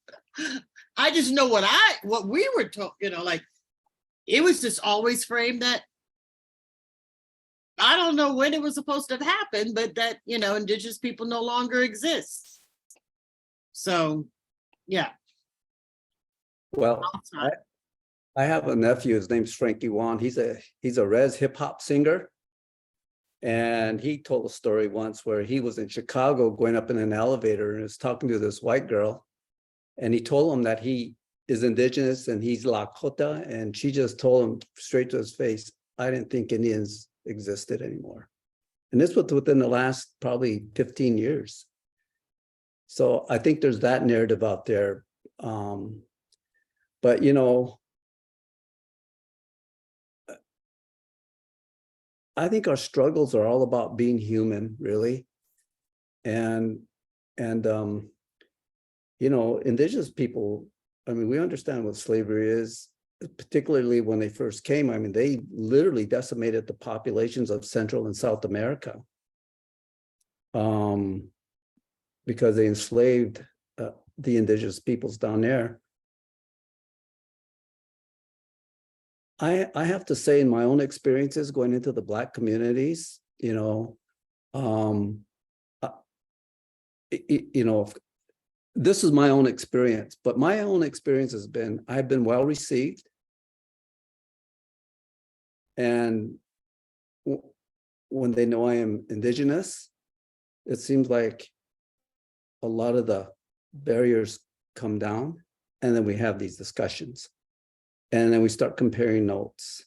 I just know what we were told, like it was just always framed that I don't know when it was supposed to have happened, but that, Indigenous people no longer exist. So, yeah. Well, I have a nephew, his name's Frankie Wan. He's a res hip hop singer. And he told a story once where he was in Chicago going up in an elevator and was talking to this white girl. And he told him that he is Indigenous and he's Lakota. And she just told him straight to his face, I didn't think Indians existed anymore. And this was within the last probably 15 years. So I think there's that narrative out there. But, you know, I think our struggles are all about being human, really. And you know, indigenous people, I mean, we understand what slavery is, particularly when they first came. I mean, they literally decimated the populations of Central and South America because they enslaved the indigenous peoples down there. I have to say, in my own experiences going into the Black communities, you know, you know, this is my own experience, but my own experience has been, I've been well received. And when they know I am indigenous, it seems like a lot of the barriers come down, and then we have these discussions. And then we start comparing notes.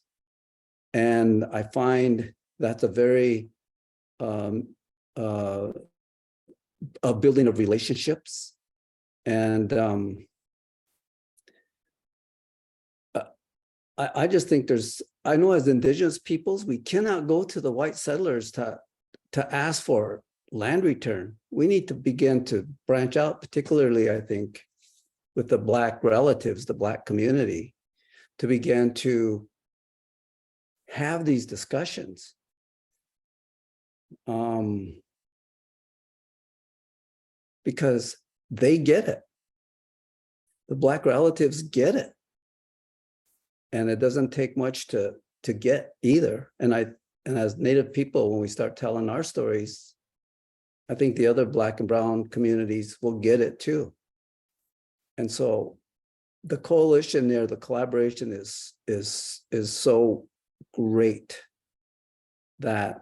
And I find that's a very a building of relationships. And I just think I know as indigenous peoples, we cannot go to the white settlers to ask for land return. We need to begin to branch out, particularly, I think, with the Black relatives, the Black community, to begin to have these discussions. Because they get it. The Black relatives get it. And it doesn't take much to get either. And as Native people, when we start telling our stories, I think the other Black and Brown communities will get it too. And so the coalition there, the collaboration is so great that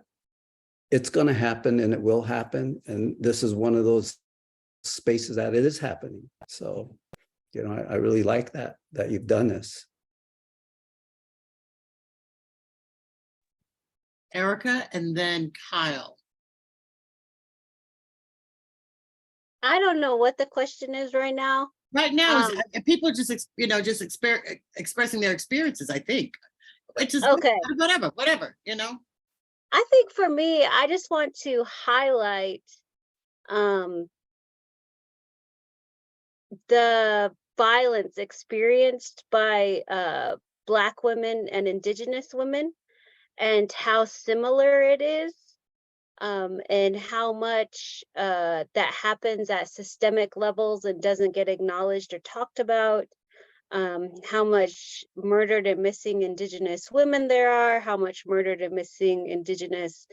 it's going to happen, and it will happen. And this is one of those spaces that it is happening. So, you know, I really like that you've done this. Erica, and then Kyle. I don't know what the question is right now. Right now, people just expressing their experiences. I think, which is Okay. whatever, you know. I think for me, I just want to highlight the violence experienced by Black women and Indigenous women, and how similar it is, and how much that happens at systemic levels and doesn't get acknowledged or talked about. How much murdered and missing Indigenous women there are, how much murdered and missing Indigenous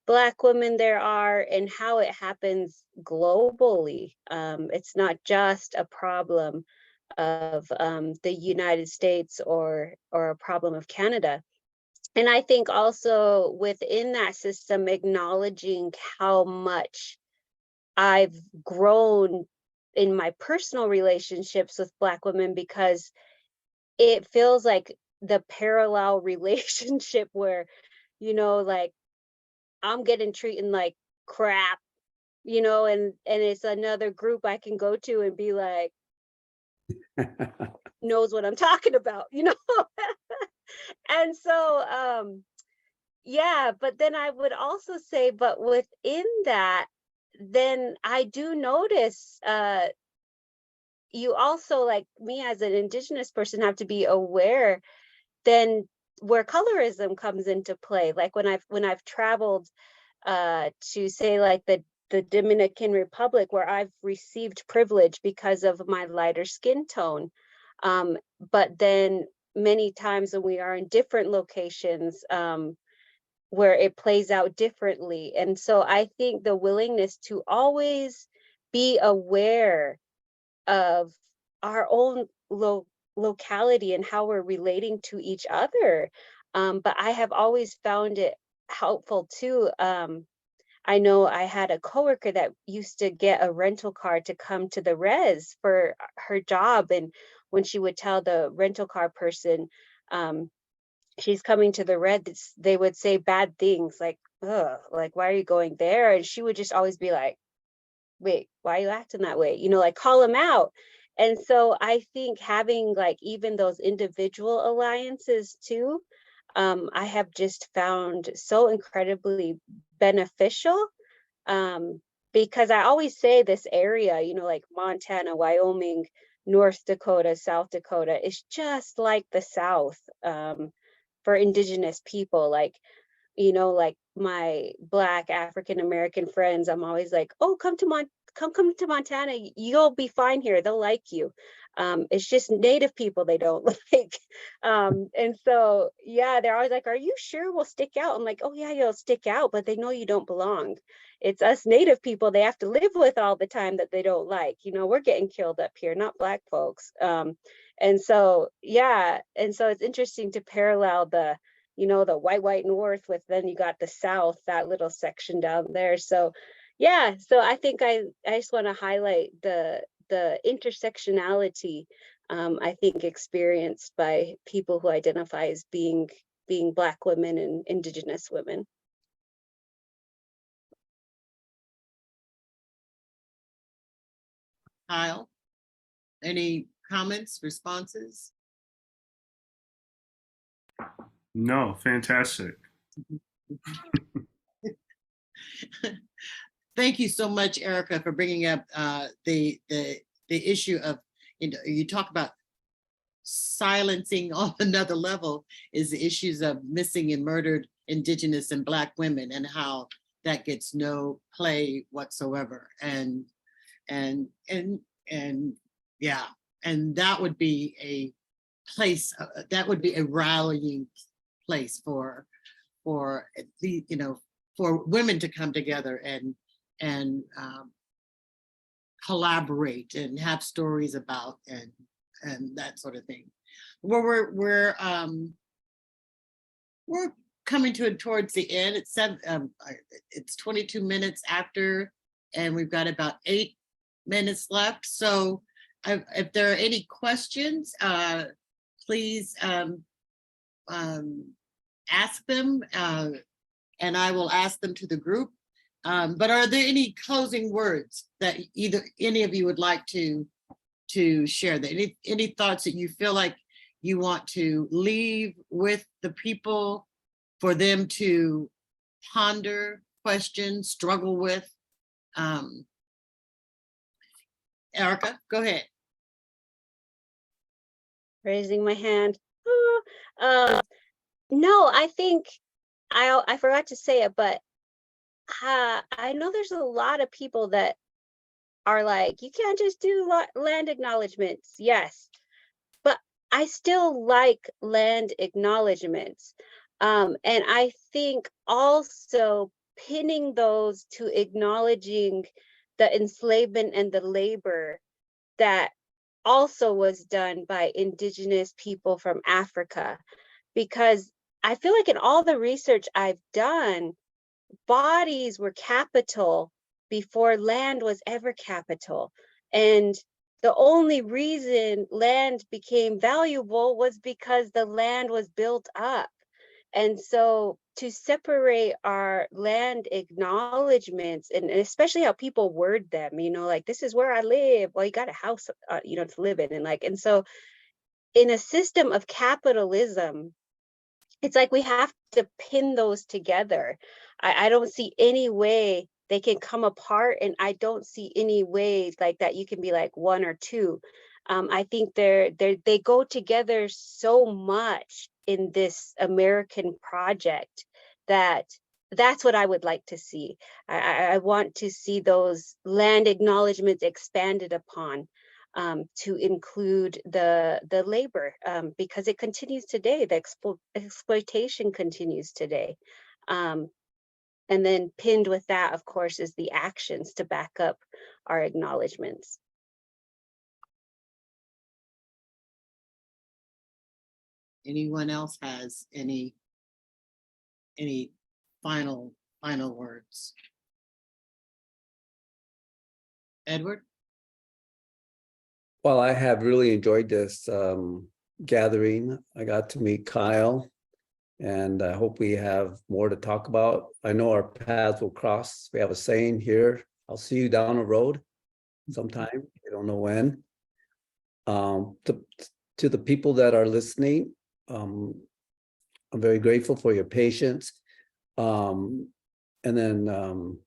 Black women there are, and how it happens globally. It's not just a problem of the United States or a problem of Canada. And I think also within that system, acknowledging how much I've grown in my personal relationships with Black women, because it feels like the parallel relationship where, you know, like I'm getting treated like crap, you know, and it's another group I can go to and be like, knows what I'm talking about, you know. And so yeah, but then I would also say, but within that, then I do notice you also, like me as an Indigenous person, have to be aware then where colorism comes into play. Like when I've traveled to say like the Dominican Republic, where I've received privilege because of my lighter skin tone. But then many times when we are in different locations, where it plays out differently. And so I think the willingness to always be aware of our own locality and how we're relating to each other. But I have always found it helpful too. I know I had a coworker that used to get a rental car to come to the res for her job. And when she would tell the rental car person, she's coming to the red, they would say bad things like, ugh, like, why are you going there? And she would just always be like, wait, why are you acting that way? You know, like call them out. And so I think having like even those individual alliances too, I have just found so incredibly beneficial. Because I always say this area, you know, like Montana, Wyoming, North Dakota, South Dakota, is just like the South, for Indigenous people. Like, you know, like my Black African American friends, I'm always like, oh, come to Montana, you'll be fine here, they'll like you. It's just Native people they don't like. And so yeah, they're always like, are you sure we'll stick out? I'm like, oh yeah, you'll stick out, but they know you don't belong. It's us Native people they have to live with all the time that they don't like. You know, we're getting killed up here, not Black folks. And so yeah, and so it's interesting to parallel the, you know, the white north with, then you got the south, that little section down there. So yeah, so I think I just want to highlight the intersectionality, I think experienced by people who identify as being Black women and Indigenous women. Kyle, any comments, responses? No, fantastic. Thank you so much, Erica, for bringing up the issue of, you know, you talk about silencing on another level is the issues of missing and murdered Indigenous and Black women, and how that gets no play whatsoever. And yeah, and that would be a place, that would be a rallying place for the, you know, for women to come together and collaborate and have stories about and that sort of thing. We're coming towards the end. It's 22 minutes after, and we've got about 8 minutes left. So if there are any questions, please ask them, and I will ask them to the group. But are there any closing words that any of you would like to share? That any thoughts that you feel like you want to leave with the people for them to ponder, question, struggle with? Erica, go ahead. Raising my hand. No, I think I forgot to say it, but I know there's a lot of people that are like, you can't just do land acknowledgements. Yes, but I still like land acknowledgements. And I think also pinning those to acknowledging the enslavement and the labor that also was done by Indigenous people from Africa. Because I feel like in all the research I've done, bodies were capital before land was ever capital. And the only reason land became valuable was because the land was built up. And so to separate our land acknowledgements, and especially how people word them, you know, like, this is where I live. Well, you got a house, you know, to live in. And so in a system of capitalism, it's like we have to pin those together. I don't see any way they can come apart, and I don't see any ways like that you can be like one or two. I think they go together so much in this American project that's what I would like to see. I want to see those land acknowledgements expanded upon, to include the labor, because it continues today. The exploitation continues today. And then pinned with that, of course, is the actions to back up our acknowledgements. Anyone else has any final words? Edward? Well, I have really enjoyed this gathering. I got to meet Kyle. And I hope we have more to talk about. I know our paths will cross. We have a saying here, I'll see you down the road sometime. I don't know when. To the people that are listening, I'm very grateful for your patience. And then,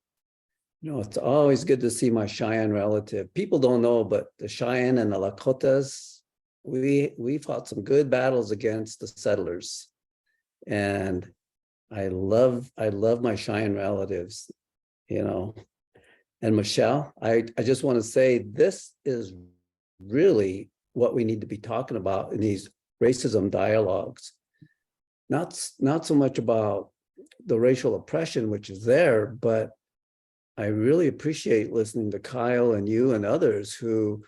it's always good to see my Cheyenne relative. People don't know, but the Cheyenne and the Lakotas, we fought some good battles against the settlers. And I love my Cheyenne relatives, And Michelle, I just want to say this is really what we need to be talking about in these racism dialogues. Not so much about the racial oppression, which is there, but I really appreciate listening to Kyle and you and others who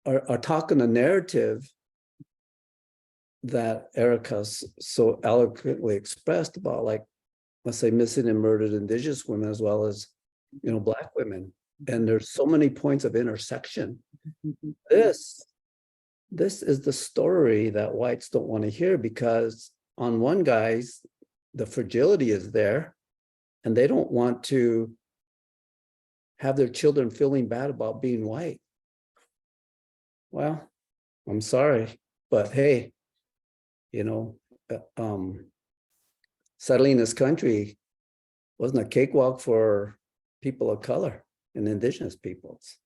are talking a narrative that Erica so eloquently expressed about, like, let's say, missing and murdered Indigenous women as well as, Black women. And there's so many points of intersection. This is the story that whites don't want to hear, because on one guy's, the fragility is there, and they don't want to have their children feeling bad about being white. Well, I'm sorry, but hey, settling this country wasn't a cakewalk for people of color and Indigenous peoples.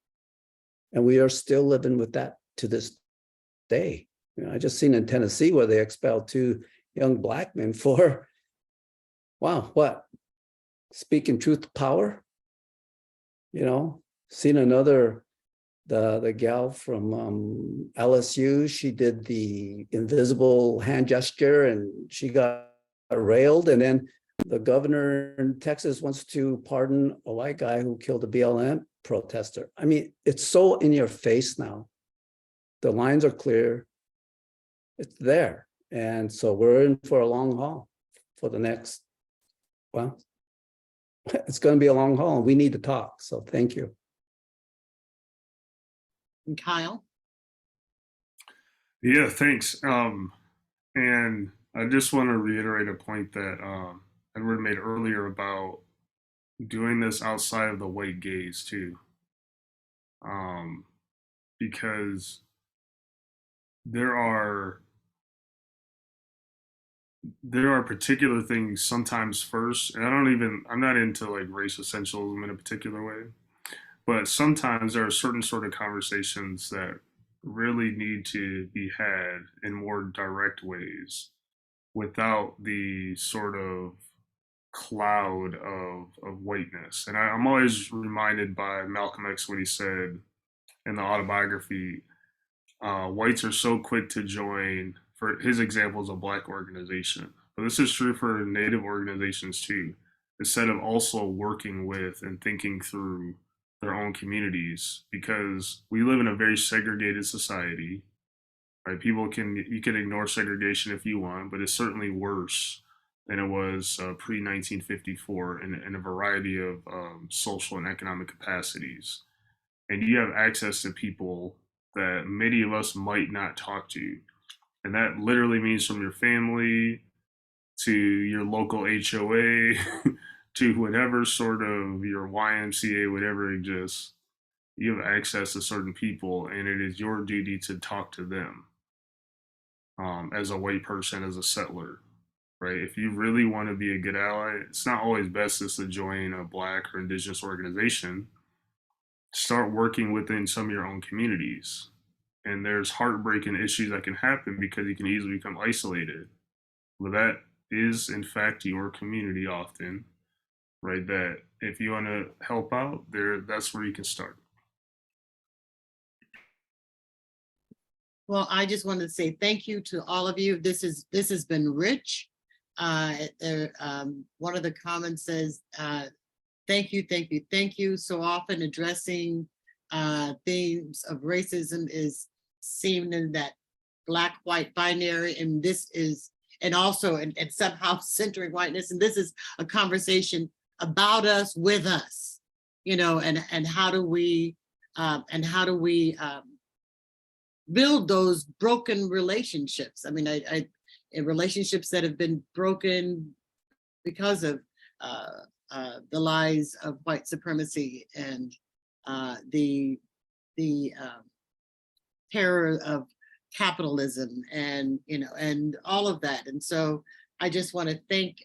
And we are still living with that to this day. I just seen in Tennessee where they expelled 2 young Black men for, wow, what? Speaking truth to power? Seen another, the gal from LSU, she did the invisible hand gesture and she got railed. And then the governor in Texas wants to pardon a white guy who killed a BLM protester. I mean, it's so in your face now. The lines are clear. It's there. And so we're in for a long haul for the next, well, it's going to be a long haul and we need to talk. So thank you. And Kyle? Yeah, thanks. And I just want to reiterate a point that Edward made earlier about doing this outside of the white gaze too. Because there are particular things sometimes first, and I'm not into like race essentialism in a particular way, but sometimes there are certain sort of conversations that really need to be had in more direct ways without the sort of cloud of whiteness. And I'm always reminded by Malcolm X what he said in the autobiography, whites are so quick to join, for his examples of Black organization. But this is true for Native organizations too, instead of also working with and thinking through their own communities, because we live in a very segregated society, right? You can ignore segregation if you want, but it's certainly worse than it was pre-1954 in a variety of social and economic capacities. And you have access to people that many of us might not talk to. And that literally means from your family to your local HOA to whatever sort of your YMCA, whatever exists. You have access to certain people, and it is your duty to talk to them as a white person, as a settler, right? If you really want to be a good ally, it's not always best just to join a Black or Indigenous organization. Start working within some of your own communities. And there's heartbreaking issues that can happen because you can easily become isolated. But that is, in fact, your community often, right? That if you want to help out there, that's where you can start. Well, I just wanted to say thank you to all of you. This has been rich. One of the comments says, thank you. So often addressing themes of racism is seen in that Black-white binary, and this is, and also, and somehow centering whiteness, and this is a conversation about us, with us, and how do we build those broken relationships. I mean, in relationships that have been broken because of the lies of white supremacy and the terror of capitalism, and and all of that. And so I just want to thank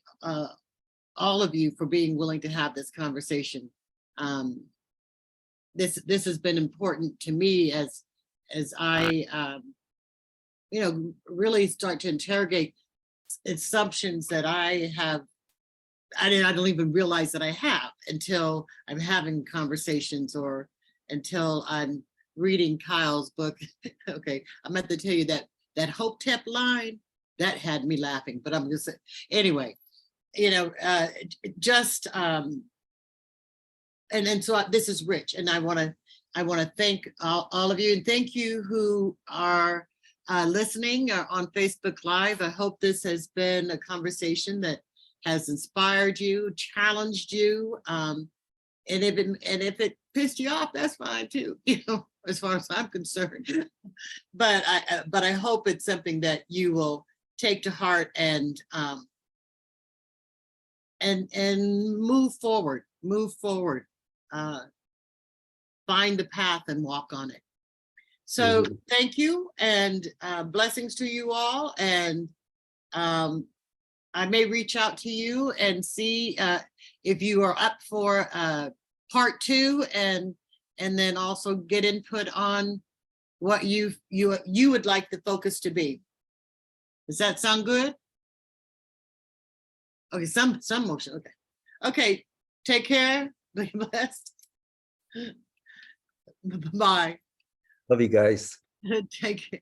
all of you for being willing to have this conversation. This has been important to me as I really start to interrogate assumptions that I don't even realize that I have until I'm having conversations or until I'm reading Kyle's book. Okay, I'm going to tell you that Hotep line that had me laughing, but I'm just anyway. And so this is rich, and I want to thank all of you, and thank you who are listening on Facebook Live. I hope this has been a conversation that has inspired you, challenged you, and if it pissed you off, that's fine too. As far as I'm concerned. But I hope it's something that you will take to heart and move forward. Find the path and walk on it. So thank you, and blessings to you all. And I may reach out to you and see if you are up for part 2, and then also get input on what you would like the focus to be. Does that sound good? Okay, some motion. Okay. Take care. Be blessed. Bye. Love you guys. Take care.